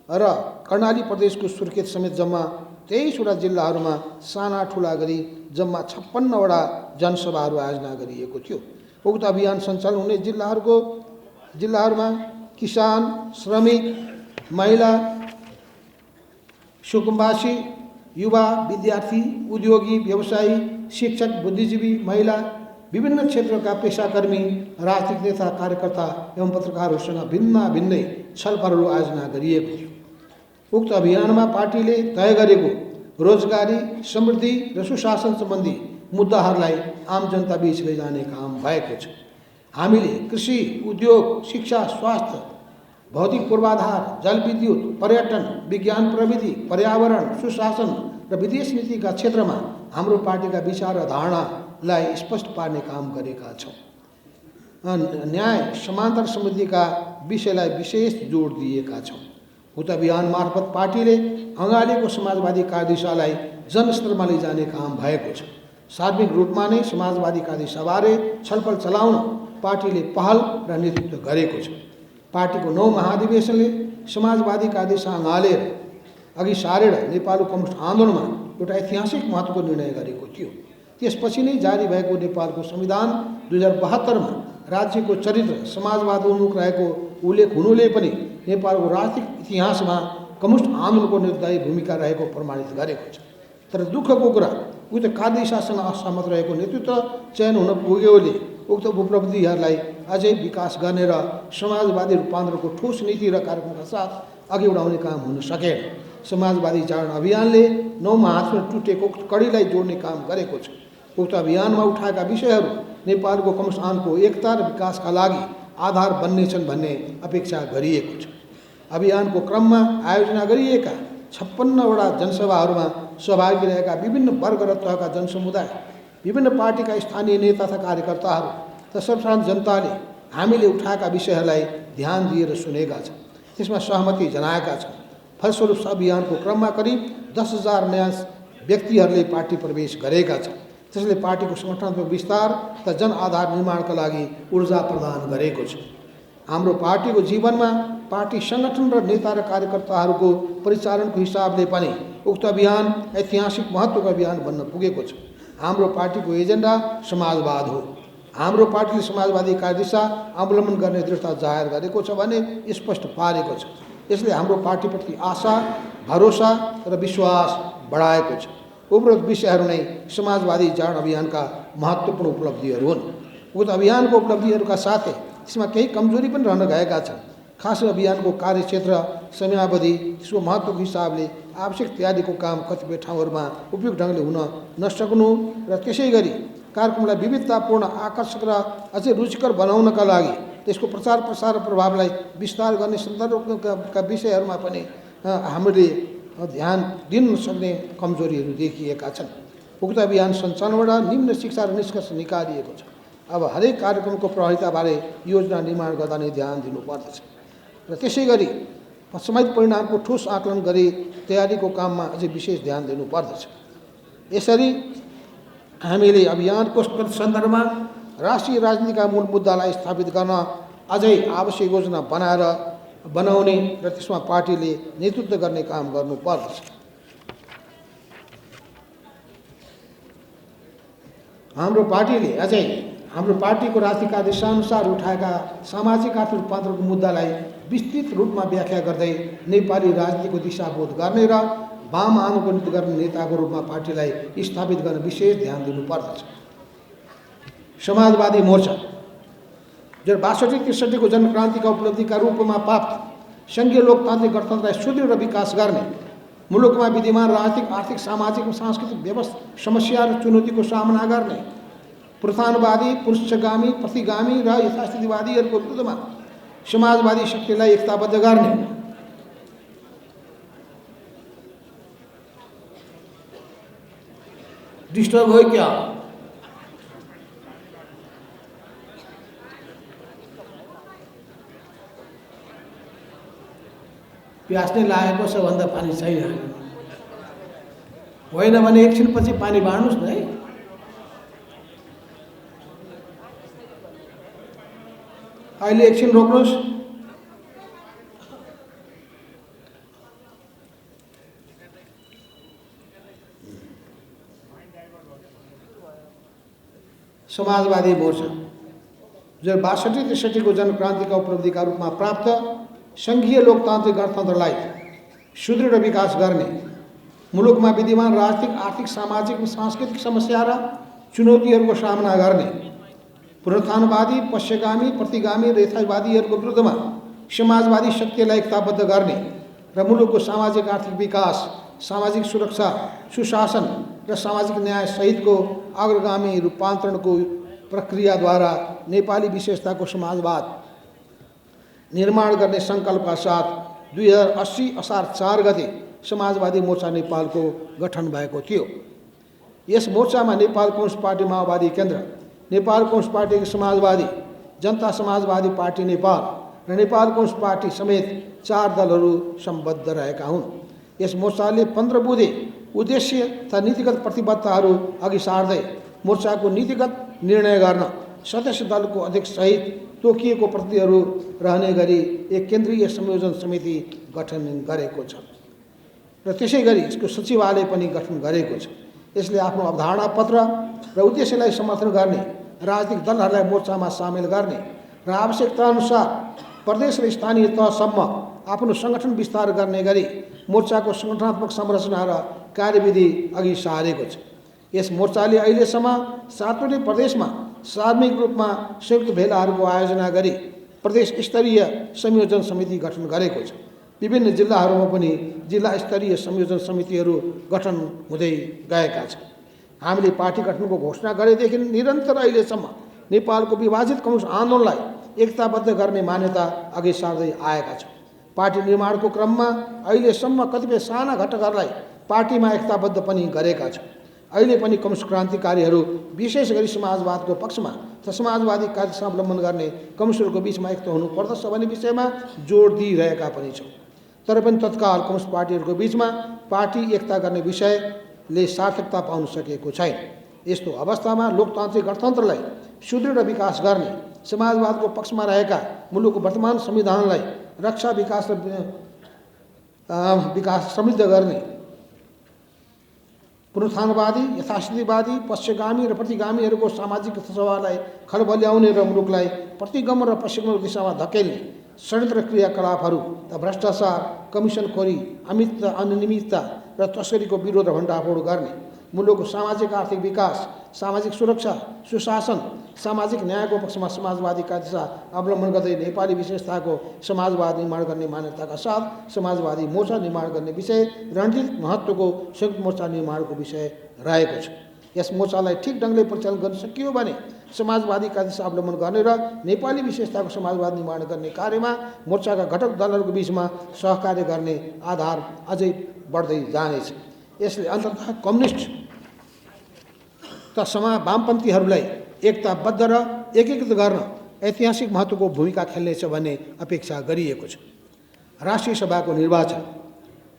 र कर्णाली प्रदेशको सुर्खेत समेत जम्मा 23वटा जिल्लाहरूमा साना ठुला गरी जम्मा 56वटा जनसभाहरू आयोजना गरिएको थियो। उक्त अभियान सञ्चालन हुने जिल्लाहरूमा किसान, श्रमिक, महिला, सुकुम्बासी, युवा, विद्यार्थी, उद्योगी, व्यवसायी, शिक्षक, बुद्धिजीवी, महिला, विभिन्न क्षेत्रका पेसाकर्मी, राजनीतिक नेता, कार्यकर्ता एवं पत्रकारहरूसँग भिन्नै छलफलहरू आयोजना गरिएको थियो। उक्त अभियानमा पार्टीले तय गरेको रोजगारी, समृद्धि र सुशासन सम्बन्धी मुद्दाहरूलाई आम जनता बीच लैजाने काम भएको छ। हामीले कृषि, उद्योग, शिक्षा, स्वास्थ्य, भौतिक पूर्वाधार, जलविद्युत, पर्यटन, विज्ञान प्रविधि, पर्यावरण, सुशासन र विदेश नीतिका क्षेत्रमा हाम्रो पार्टीका विचार र धारणालाई स्पष्ट पार्ने काम गरेका छौँ। न्याय, समान्तर समृद्धिका विषयलाई विशेष जोड दिएका छौँ। उक्त अभियान मार्फत पार्टीले अँगालेको समाजवादी कार्यदिशालाई जनस्तरमा लैजाने काम भएको छ। सार्वजनिक रूपमा नै समाजवादी कार्यदिशाबारे छलफल चलाउन पार्टीले पहल र नेतृत्व गरेको छ। पार्टीको 9 महाधिवेशनले समाजवादी कार्यदिशा अँगालेर अघि सारेर नेपालको कम्युनिस्ट आन्दोलनमा एउटा ऐतिहासिक महत्त्वको निर्णय गरेको थियो। त्यसपछि नै जारी भएको नेपालको संविधान 2072मा राज्यको चरित्र समाजवाद उन्मुख रहेको उल्लेख हुनुले पनि नेपालको राजनीतिक इतिहासमा कम्युनिस्ट आन्दोलनको निर्णायी भूमिका रहेको प्रमाणित गरेको छ। तर दुःखको कुरा उक्त कार्यदिशासँग असहमत रहेको नेतृत्व चयन हुन पुगेकोले उक्त उपलब्धिहरूलाई अझै विकास गर्ने र समाजवादी रूपान्तरणको ठोस नीति र कार्यक्रमका साथ अघि बढाउने काम हुन सकेन। समाजवादी जागरण अभियानले 9 महाधिवेशन टुटेको कडीलाई जोड्ने काम गरेको छ। उक्त अभियानमा उठाएका विषयहरू नेपालको कम्युनिस्ट आन्दोलनको एकता र विकासका लागि आधार बन्नेछन् भन्ने अपेक्षा गरिएको छ। अभियानको क्रममा आयोजना गरिएका 56वटा जनसभाहरूमा सहभागी रहेका विभिन्न वर्ग र तहका जनसमुदाय, विभिन्न पार्टीका स्थानीय नेता तथा कार्यकर्ताहरू र सर्वसाधारण जनताले हामीले उठाएका विषयहरूलाई ध्यान दिएर सुनेका छन्, त्यसमा सहमति जनाएका छन्। फलस्वरूप अभियानको क्रममा करिब 10,000 नयाँ व्यक्तिहरूले पार्टी प्रवेश गरेका छन्। त्यसले पार्टीको सङ्गठनात्मक विस्तार तथा जनआधार निर्माणका लागि ऊर्जा प्रदान गरेको छ। हाम्रो पार्टीको जीवनमा पार्टी सङ्गठन र नेता र कार्यकर्ताहरूको परिचालनको हिसाबले पनि उक्त अभियान ऐतिहासिक महत्त्वको अभियान बन्न पुगेको छ। हाम्रो पार्टीको एजेन्डा समाजवाद हो। हाम्रो पार्टीले समाजवादी कार्यदिशा अवलम्बन गर्ने दृढता जाहेर गरेको छ भने स्पष्ट पारेको छ। यसले हाम्रो पार्टीप्रति आशा, भरोसा र विश्वास बढाएको छ। उपरोक्त विषयहरू नै समाजवादी जाड अभियानका महत्त्वपूर्ण उपलब्धिहरू हुन्। उक्त अभियानको उपलब्धिहरूका साथै त्यसमा केही कमजोरी पनि रहन गएका छन्। खास अभियानको कार्यक्षेत्र, समयावधि, त्यसको महत्त्वको हिसाबले आवश्यक तयारीको काम कतिपय ठाउँहरूमा उपयुक्त ढङ्गले हुन नसक्नु र त्यसै गरी कार्यक्रमलाई विविधतापूर्ण, आकर्षक र अझै रुचिकर बनाउनका लागि त्यसको प्रचार प्रसार र प्रभावलाई विस्तार गर्ने सन्दर्भका विषयहरूमा पनि हामीले ध्यान दिन सक्ने कमजोरीहरू देखिएका छन्। उक्त अभियान सञ्चालनबाट निम्न शिक्षा र निष्कर्ष निकालिएको छ। अब हरेक कार्यक्रमको प्रभाविताबारे योजना निर्माण गर्दा नै ध्यान दिनुपर्दछ र त्यसै गरी समाहित परिणामको ठोस आकलन गरी तयारीको काममा अझै विशेष ध्यान दिनुपर्दछ। यसरी हामीले अभियानको सन्दर्भमा राष्ट्रिय राजनीतिका मूल मुद्दालाई स्थापित गर्न अझै आवश्यक योजना बनाउने र त्यसमा पार्टीले नेतृत्व गर्ने काम गर्नुपर्दछ। हाम्रो पार्टीले अझै हाम्रो पार्टीको राजनीतिक दिशाअनुसार उठाएका सामाजिक आर्थिक रूपान्तरणको मुद्दालाई विस्तृत रूपमा व्याख्या गर्दै नेपाली राजनीतिको दिशाबोध गर्ने र वाम अनुकूलित गर्ने नेताको रूपमा पार्टीलाई स्थापित गर्न विशेष ध्यान दिनुपर्दछ। समाजवादी मोर्चा 62-63 को जनक्रान्तिका उपलब्धिका रूपमा प्राप्त सङ्घीय लोकतान्त्रिक गणतन्त्रलाई सुदृढ र विकास गर्ने, मुलुकमा विद्यमान राजनीतिक, आर्थिक, सामाजिक र सांस्कृतिक समस्या र चुनौतीको सामना गर्ने, पुरुषानुवादी, पुरुषगामी, प्रतिगामी र यथास्थितिवादीहरूको विरुद्धमा समाजवादी शक्तिलाई एकताबद्ध गर्ने, डिस्टर्ब हो क्या? प्यास नै लागेको छ भन्दा पानी छैन, होइन भने एकछिनपछि पानी बाँड्नुहोस् न है। अहिले एकछिन रोक्नुहोस्। समाजवादी मोर्चा 62-63 को जनक्रान्तिका उपलब्धिका रूपमा प्राप्त सङ्घीय लोकतान्त्रिक गणतन्त्रलाई सुदृढ विकास गर्ने, मुलुकमा विद्यमान राजनीतिक, आर्थिक, सामाजिक र सांस्कृतिक समस्या र चुनौतीहरूको सामना गर्ने, पुनरुत्थानवादी, पश्चिमगामी, प्रतिगामी र यथार्थवादीहरूको विरुद्धमा समाजवादी शक्तिलाई एकताबद्ध गर्ने र मुलुकको सामाजिक आर्थिक विकास, सामाजिक सुरक्षा, सुशासन र सामाजिक न्याय सहितको अग्रगामी रूपान्तरणको प्रक्रियाद्वारा नेपाली विशेषताको समाजवाद निर्माण गर्ने सङ्कल्पका साथ 2080 असार 4 गते समाजवादी मोर्चा नेपालको गठन भएको थियो। यस मोर्चामा नेपाल कम्युनिस्ट पार्टी माओवादी केन्द्र, नेपाल कम्युनिस्ट पार्टी समाजवादी, जनता समाजवादी पार्टी नेपाल र नेपाल कम्युनिस्ट पार्टी समेत 4 दलहरू सम्बद्ध रहेका हुन्। यस मोर्चाले 15 बुँदे उद्देश्य तथा नीतिगत प्रतिबद्धताहरू अघि सार्दै मोर्चाको नीतिगत निर्णय गर्न सदस्य दलको अध्यक्षसहित तोकिएको प्रतिनिधिहरू रहने गरी एक केन्द्रीय संयोजन समिति गठन गरेको छ र त्यसै गरी यसको सचिवालय पनि गठन गरेको छ। यसले आफ्नो अवधारणा पत्र र उद्देश्यलाई समर्थन गर्ने, राजनीतिक दलहरूलाई मोर्चामा सामेल गर्ने र आवश्यकताअनुसार प्रदेश र स्थानीय तहसम्म आफ्नो सङ्गठन विस्तार गर्ने गरी मोर्चाको सङ्गठनात्मक संरचना र कार्यविधि अघि सारेको छ। यस मोर्चाले अहिलेसम्म 7वटै प्रदेशमा सार्वजनिक रूपमा संयुक्त भेलाहरूको आयोजना गरी प्रदेश स्तरीय संयोजन समिति गठन गरेको छ। विभिन्न जिल्लाहरूमा पनि जिल्ला स्तरीय संयोजन समितिहरू गठन हुँदै गएका छन्। हामीले पार्टी गठनको घोषणा गरेदेखि निरन्तर अहिलेसम्म नेपालको विभाजित कम्युनिस्ट आन्दोलनलाई एकताबद्ध गर्ने मान्यता अघि सार्दै आएका छौँ। पार्टी निर्माणको क्रममा अहिलेसम्म कतिपय साना घटकहरूलाई पार्टीमा एकताबद्ध पनि गरेका छौँ। अहिले पनि कम्युनिस्ट क्रान्तिकारीहरू विशेष गरी समाजवादको पक्षमा र समाजवादी कार्यशैली अवलम्बन गर्ने कम्युनिस्टहरूको बिचमा एकता हुनुपर्दछ भन्ने विषयमा जोड दिइरहेका पनि छौँ। तर पनि तत्काल कम्युनिस्ट पार्टीहरूको बिचमा पार्टी एकता गर्ने विषयले सार्थकता पाउन सकेको छैन। यस्तो अवस्थामा लोकतान्त्रिक गणतन्त्रलाई सुदृढ विकास गर्ने, समाजवादको पक्षमा रहेका मुलुकको वर्तमान संविधानलाई रक्षा विकास समृद्ध गर्ने, पुनरुत्थानवादी, यथास्थितिवादी, पश्चगामी र प्रतिगामीहरूको सामाजिक सभालाई खलबल्याउने र मुलुकलाई प्रतिगमन र पश्चिम दिशामा धकेल्ने षड्यन्त्र क्रियाकलापहरू र भ्रष्टाचार, कमिसनखोरी, अनियमितता र तस्करीको विरोध र भण्डाफोड गर्ने, मुलुकको सामाजिक आर्थिक विकास, सामाजिक सुरक्षा, सुशासन, सामाजिक न्यायको पक्षमा समाजवादी कार्यदिशा अवलम्बन गर्दै नेपाली विशेषताको समाजवाद निर्माण गर्ने मान्यताका साथ समाजवादी मोर्चा निर्माण गर्ने विषय रणनीतिक महत्त्वको संयुक्त मोर्चा निर्माणको विषय रहेको छ। यस मोर्चालाई ठिक ढङ्गले परिचालन गर्न सकियो भने समाजवादी कार्यदिशा अवलम्बन गर्ने र नेपाली विशेषताको समाजवाद निर्माण गर्ने कार्यमा मोर्चाका घटक दलहरूको बिचमा सहकार्य गर्ने आधार अझै बढ्दै जानेछ। यसले अन्ततः कम्युनिस्ट तथा वामपन्थीहरूलाई एकताबद्ध र एकीकृत गर्न ऐतिहासिक महत्त्वको भूमिका खेल्नेछ भन्ने अपेक्षा गरिएको छ। राष्ट्रिय सभाको निर्वाचन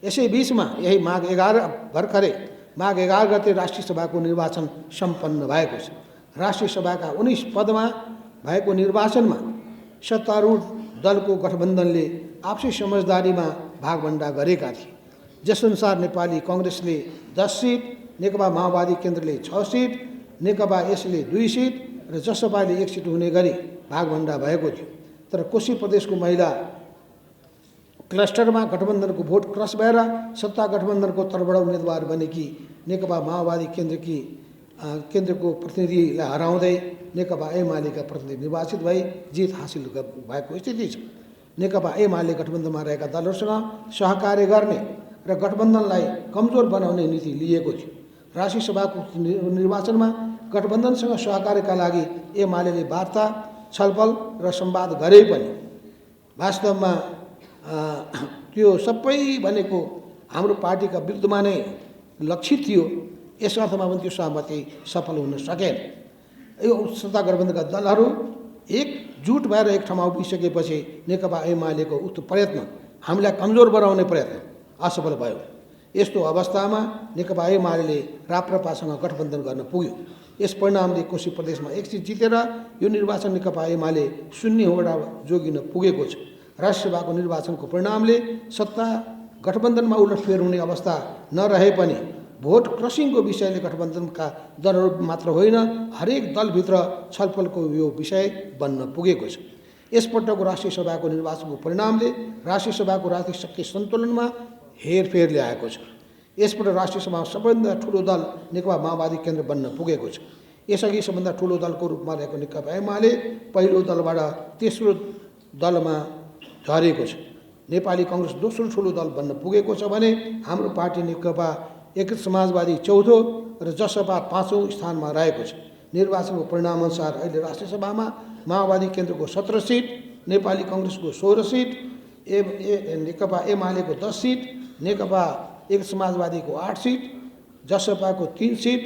यसै बिचमा यही माघ 11 गते राष्ट्रिय सभाको निर्वाचन सम्पन्न भएको छ। राष्ट्रिय सभाका 19 पदमा भएको निर्वाचनमा सत्तारूढ दलको गठबन्धनले आपसी समझदारीमा भागभण्डा गरेका थिए, जसअनुसार नेपाली कांग्रेसले 10 सिट, नेकपा माओवादी केन्द्रले 6 सिट, नेकपा यसले 2 सिट र जसपाले 1 सिट हुने गरी भागभण्डा भएको थियो। तर कोशी प्रदेशको महिला क्लस्टरमा गठबन्धनको भोट क्रस भएर सत्ता गठबन्धनको तर्फबाट उम्मेदवार बनेकी नेकपा माओवादी केन्द्रको प्रतिनिधिलाई हराउँदै नेकपा एमालेका प्रतिनिधि निर्वाचित भई जित हासिल भएको स्थिति छ। नेकपा एमाले गठबन्धनमा रहेका दलहरूसँग सहकार्य गर्ने र गठबन्धनलाई कमजोर बनाउने नीति लिएको थियो। राष्ट्रिय सभाको निर्वाचनमा गठबन्धनसँग सहकार्यका लागि एमाले वार्ता, छलफल र संवाद गरे पनि वास्तवमा त्यो सबै भनेको हाम्रो पार्टीका विरुद्धमा नै लक्षित थियो। यस अर्थमा पनि त्यो सहमति सफल हुन सकेन। यो सत्ता गठबन्धनका दलहरू एकजुट भएर एक ठाउँमा उभिसकेपछि नेकपा एमालेको उक्त प्रयत्न, हामीलाई कमजोर बनाउने प्रयत्न असफल भयो। यस्तो अवस्थामा नेकपा एमाले राप्रपासँग गठबन्धन गर्न पुग्यो। यस परिणामले कोशी प्रदेशमा 1 सिट जितेर यो निर्वाचन नेकपा एमाले शून्य होडा जोगिन पुगेको छ। राष्ट्रिय सभाको निर्वाचनको परिणामले सत्ता गठबन्धनमा उलटफेर हुने अवस्था नरहे पनि भोट क्रसिङको विषयले गठबन्धनका दलहरू मात्र होइन, हरेक दलभित्र छलफलको यो विषय बन्न पुगेको छ। यसपटकको राष्ट्रिय सभाको निर्वाचनको परिणामले राष्ट्रिय सभाको राजनीतिक शक्ति सन्तुलनमा हेरफेर ल्याएको छ। यसपटक राष्ट्रिय सभामा सबैभन्दा ठुलो दल नेकपा माओवादी केन्द्र बन्न पुगेको छ। यसअघि सबभन्दा ठुलो दलको रूपमा रहेको नेकपा एमाले पहिलो दलबाट तेस्रो दलमा झरेको छ। नेपाली कांग्रेस दोस्रो ठुलो दल बन्न पुगेको छ भने हाम्रो पार्टी नेकपा एकीकृत समाजवादी चौथो र जसपा 5औं स्थानमा रहेको छ। निर्वाचनको परिणामअनुसार अहिले राष्ट्रिय सभामा माओवादी केन्द्रको 17 सिट, नेपाली कांग्रेसको 16 सिट, नेकपा एमालेको 10 सिट, नेकपा एकीकृत समाजवादीको 8 सिट, जसपाको 3 सिट,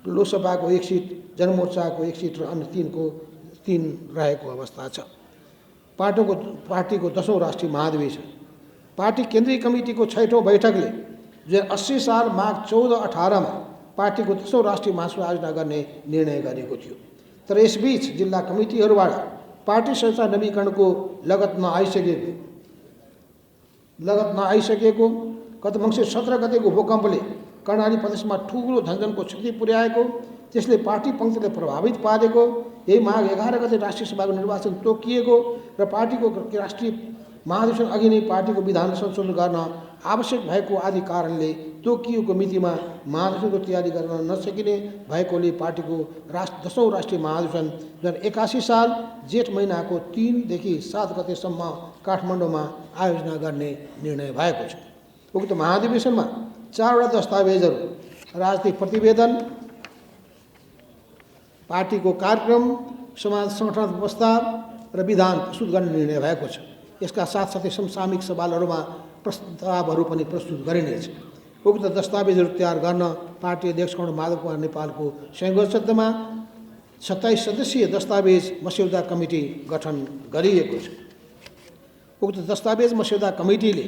लोसपाको 1 सिट, जनमोर्चाको 1 सिट र अन्य 3 रहेको अवस्था छ। पार्टीको 10औं राष्ट्रिय महाधिवेशन, पार्टी केन्द्रीय कमिटीको 6औं बैठकले 2080 साल माघ 14-18 मा पार्टीको 10औं राष्ट्रिय महासभा आयोजना गर्ने निर्णय गरेको थियो। तर यसबीच जिल्ला कमिटीहरूबाट पार्टी संस्था नवीकरणको लगत नआइसकेको गत मङ्सिर 17 गतेको भूकम्पले कर्णाली प्रदेशमा ठुलो धनजनको क्षति पुर्याएको, त्यसले पार्टी पङ्क्तिलाई प्रभावित पारेको, यही माघ 11 गते राष्ट्रिय सभाको निर्वाचन तोकिएको र पार्टीको राष्ट्रिय महाधिवेशन अघि नै पार्टीको विधान संशोधन गर्न आवश्यक भएको आदि कारणले तोकिएको मितिमा महाधिवेशनको तयारी गर्न नसकिने भएकोले पार्टीको 10औं राष्ट्रिय महाधिवेशन 2081 साल जेठ महिनाको 3 देखि 7 गतेसम्म काठमाडौँमा आयोजना गर्ने निर्णय भएको छ। उक्त महाधिवेशनमा 4वटा दस्तावेजहरू, राजनीतिक प्रतिवेदन, पार्टीको कार्यक्रम, समाज सङ्गठन प्रस्ताव र विधान प्रस्तुत गर्ने निर्णय भएको छ। यसका साथसाथै समसामयिक सवालहरूमा प्रस्तावहरू पनि प्रस्तुत गरिनेछ। उक्त दस्तावेजहरू तयार गर्न पार्टी अध्यक्ष कर्ण माधव कुमार नेपालको संयोजक अध्यक्षतामा 27 सदस्यीय दस्तावेज मस्यौदा कमिटी गठन गरिएको छ। उक्त दस्तावेज मस्यौदा कमिटीले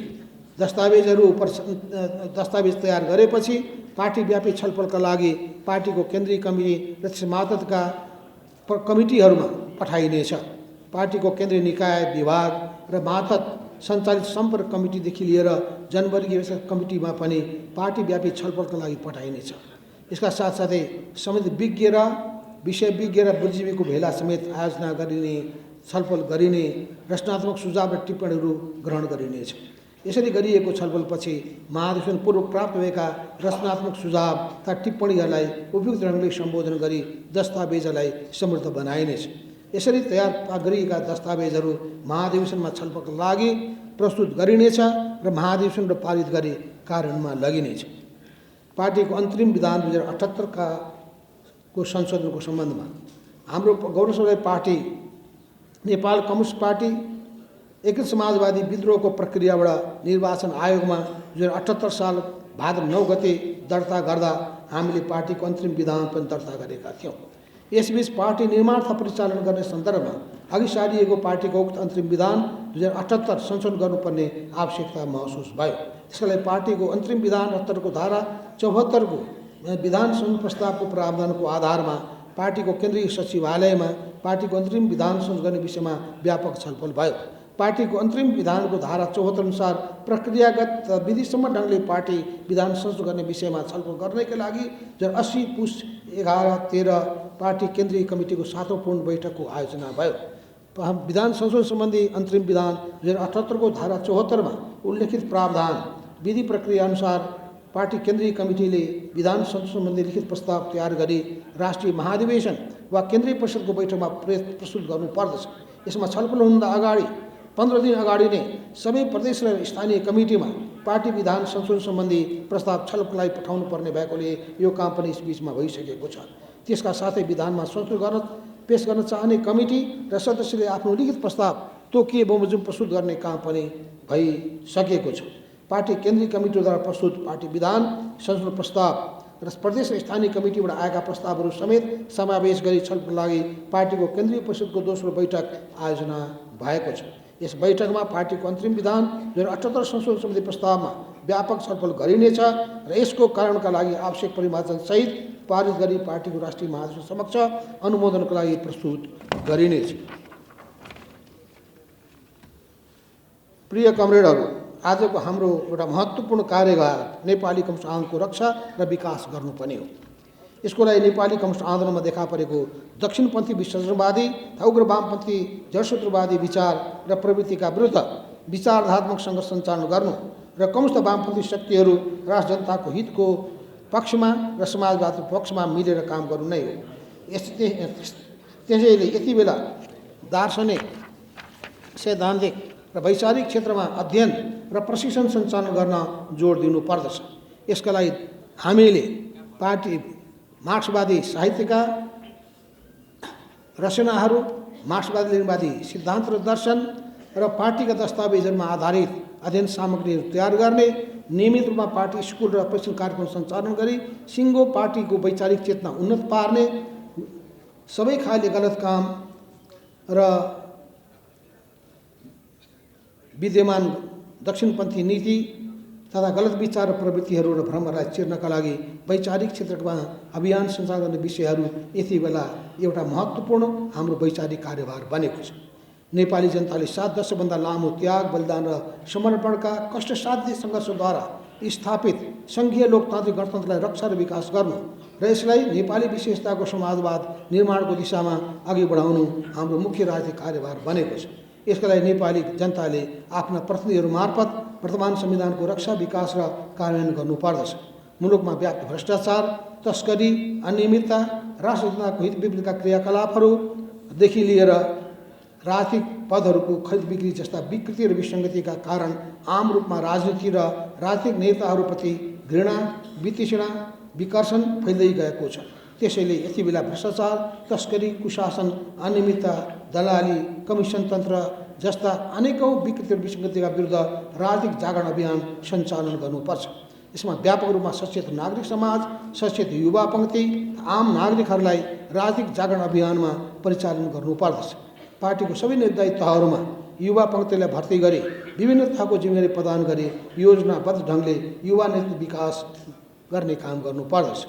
दस्तावेज तयार गरेपछि पार्टीव्यापी छलफलका लागि पार्टीको केन्द्रीय कमिटी र त्यस मातहतका कमिटीहरूमा पठाइनेछ। पार्टीको केन्द्रीय निकाय, विभाग र मातहत सञ्चालित सम्पर्क कमिटीदेखि लिएर जनवर्गीय कमिटीमा पनि पार्टीव्यापी छलफलका लागि पठाइनेछ। यसका साथसाथै सम्बन्धित विज्ञ र विषयविज्ञ र बुद्धिजीवीको भेला समेत आयोजना गरिने, छलफल गरिने, रचनात्मक सुझाव र टिप्पणीहरू ग्रहण गरिनेछ। यसरी गरिएको छलफलपछि महाधिवेशन पूर्व प्राप्त भएका रचनात्मक सुझाव तथा टिप्पणीहरूलाई उपयुक्त ढङ्गले सम्बोधन गरी दस्तावेजलाई समृद्ध बनाइनेछ। यसरी तयार गरिएका दस्तावेजहरू महाधिवेशनमा छलफलका लागि प्रस्तुत गरिनेछ र महाधिवेशन पारित गरी कार्यान्वयनमा लगिनेछ। पार्टीको अन्तरिम विधान 2078 को संशोधनको सम्बन्धमा हाम्रो गौरवशाली पार्टी नेपाल कम्युनिस्ट पार्टी एकीकृत समाजवादी विद्रोहको प्रक्रियाबाट निर्वाचन आयोगमा 2078 साल भाद्र 9 गते दर्ता गर्दा हामीले पार्टीको अन्तरिम विधान पनि दर्ता गरेका थियौँ। यसबीच पार्टी निर्माण तथा परिचालन गर्ने सन्दर्भमा अघि सारिएको पार्टीको उक्त अन्तरिम विधान 2078 संशोधन गर्नुपर्ने आवश्यकता महसुस भयो। त्यसका लागि पार्टीको अन्तरिम विधान 78 को धारा 74 को विधान संशोधन प्रस्तावको प्रावधानको आधारमा पार्टीको केन्द्रीय सचिवालयमा पार्टीको अन्तरिम विधान संशोधन गर्ने विषयमा व्यापक छलफल भयो। पार्टीको अन्तरिम विधानको धारा 74 अनुसार प्रक्रियागत विधिसम्म ढङ्गले पार्टी विधान संशोधन गर्ने विषयमा छलफल गर्नका लागि 80 पुस 11-13 पार्टी केन्द्रीय कमिटीको 7औं पूर्ण बैठकको आयोजना भयो। विधान संशोधन सम्बन्धी अन्तरिम विधान 2078 को धारा 74 मा उल्लेखित प्रावधान विधि प्रक्रिया अनुसार पार्टी केन्द्रीय कमिटीले विधान संशोधन सम्बन्धी लिखित प्रस्ताव तयार गरी राष्ट्रिय महाधिवेशन वा केन्द्रीय परिषदको बैठकमा प्रस्तुत गर्नुपर्दछ। यसमा छलफल हुनुभन्दा अगाडि 15 दिन अगाडि नै सबै प्रदेश र स्थानीय कमिटीमा पार्टी विधान संशोधन सम्बन्धी प्रस्ताव छलफललाई पठाउनु पर्ने भएकोले यो काम पनि यसबीचमा भइसकेको छ। त्यसका साथै विधानमा संशोधन पेश गर्न चाहने कमिटी र सदस्यले आफ्नो लिखित प्रस्ताव तोकिए बमोजिम प्रस्तुत गर्ने काम पनि भइसकेको छ। पार्टी केन्द्रीय कमिटीद्वारा प्रस्तुत पार्टी विधान संशोधन प्रस्ताव र प्रदेश र स्थानीय कमिटीबाट आएका प्रस्तावहरू समेत समावेश गरी छलफलको लागि पार्टीको केन्द्रीय परिषदको दोस्रो बैठक आयोजना भएको छ। यस बैठकमा पार्टीको अन्तरिम विधान 2078 संशोधन सम्बन्धी प्रस्तावमा व्यापक छलफल गरिनेछ र यसको कारणका लागि आवश्यक परिमार्जन सहित पारित गरी पार्टीको राष्ट्रिय महाधिवेशन समक्ष अनुमोदनको लागि प्रस्तुत गरिनेछ। प्रिय कमरेडहरू, आजको हाम्रो एउटा महत्त्वपूर्ण कार्यभार नेपाली कम्युनिस्ट आन्दोलनको रक्षा र विकास गर्नुपर्ने हो। यसको लागि नेपाली कम्युनिस्ट आन्दोलनमा देखा परेको दक्षिणपन्थी विसर्जनवादी तथा उग्र वामपन्थी जडसूत्रवादी विचार र प्रवृत्तिका विरुद्ध विचारधात्मक सङ्घर्ष सञ्चालन गर्नु र कम्युनिस्ट वामपन्थी शक्तिहरू राष्ट्र जनताको हितको पक्षमा र समाजवादको पक्षमा मिलेर काम गर्नु नै हो। त्यसैले यति बेला दार्शनिक, सैद्धान्तिक र वैचारिक क्षेत्रमा अध्ययन र प्रशिक्षण सञ्चालन गर्न जोड दिनुपर्दछ। यसका लागि हामीले पार्टी मार्क्सवादी साहित्यका रचनाहरू, मार्क्सवादी लेनिनवादी सिद्धान्त र दर्शन र पार्टीका दस्तावेजहरूमा आधारित अध्ययन सामग्रीहरू तयार गर्ने, नियमित रूपमा पार्टी स्कुल र प्रशिक्षण कार्यक्रम सञ्चालन गरी सिङ्गो पार्टीको वैचारिक चेतना उन्नत पार्ने, सबै खाले गलत काम र विद्यमान दक्षिणपन्थी नीति तथा गलत विचार र प्रवृत्तिहरू र भ्रमहरूलाई चिर्नका लागि वैचारिक क्षेत्रमा अभियान सञ्चालन गर्ने विषयहरू यति बेला एउटा महत्त्वपूर्ण हाम्रो वैचारिक कार्यभार बनेको छ। नेपाली जनताले 7 दशकभन्दा लामो त्याग, बलिदान र समर्पणका कष्टसाध्य सङ्घर्षद्वारा स्थापित सङ्घीय लोकतान्त्रिक गणतन्त्रलाई रक्षा र विकास गर्नु र यसलाई नेपाली विशेषताको समाजवाद निर्माणको दिशामा अघि बढाउनु हाम्रो मुख्य राजनीतिक कार्यभार बनेको छ। यसका लागि नेपाली जनताले आफ्ना प्रतिनिधिहरू मार्फत वर्तमान संविधानको रक्षा, विकास र कार्यान्वयन गर्नुपर्दछ। मुलुकमा व्याप्त भ्रष्टाचार, तस्करी, अनियमितता, राष्ट्र जनताको हित विपरीतका क्रियाकलापहरूदेखि लिएर राजनीतिक पदहरूको खरिद बिक्री जस्ता विकृति र विसङ्गतिका कारण आम रूपमा राजनीति र राजनीतिक नेताहरूप्रति घृणा, वितृष्णा, विकर्षण फैल्दै गएको छ। त्यसैले यति बेला भ्रष्टाचार, तस्करी, कुशासन, अनियमितता, दलाली, कमिसन तन्त्र जस्ता अनेकौं विकृति र विसङ्गतिका विरुद्ध राजनीतिक जागरण अभियान सञ्चालन गर्नुपर्छ। यसमा व्यापक रूपमा सचेत नागरिक समाज, सचेत युवा पङ्क्ति, आम नागरिकहरूलाई राजनीतिक जागरण अभियानमा परिचालन गर्नुपर्दछ। पार्टीको सबै निर्धारित तहहरूमा युवा पङ्क्तिलाई भर्ती गरी विभिन्न तहको जिम्मेवारी प्रदान गरी योजनाबद्ध ढङ्गले युवा नेतृत्व विकास गर्ने काम गर्नुपर्दछ।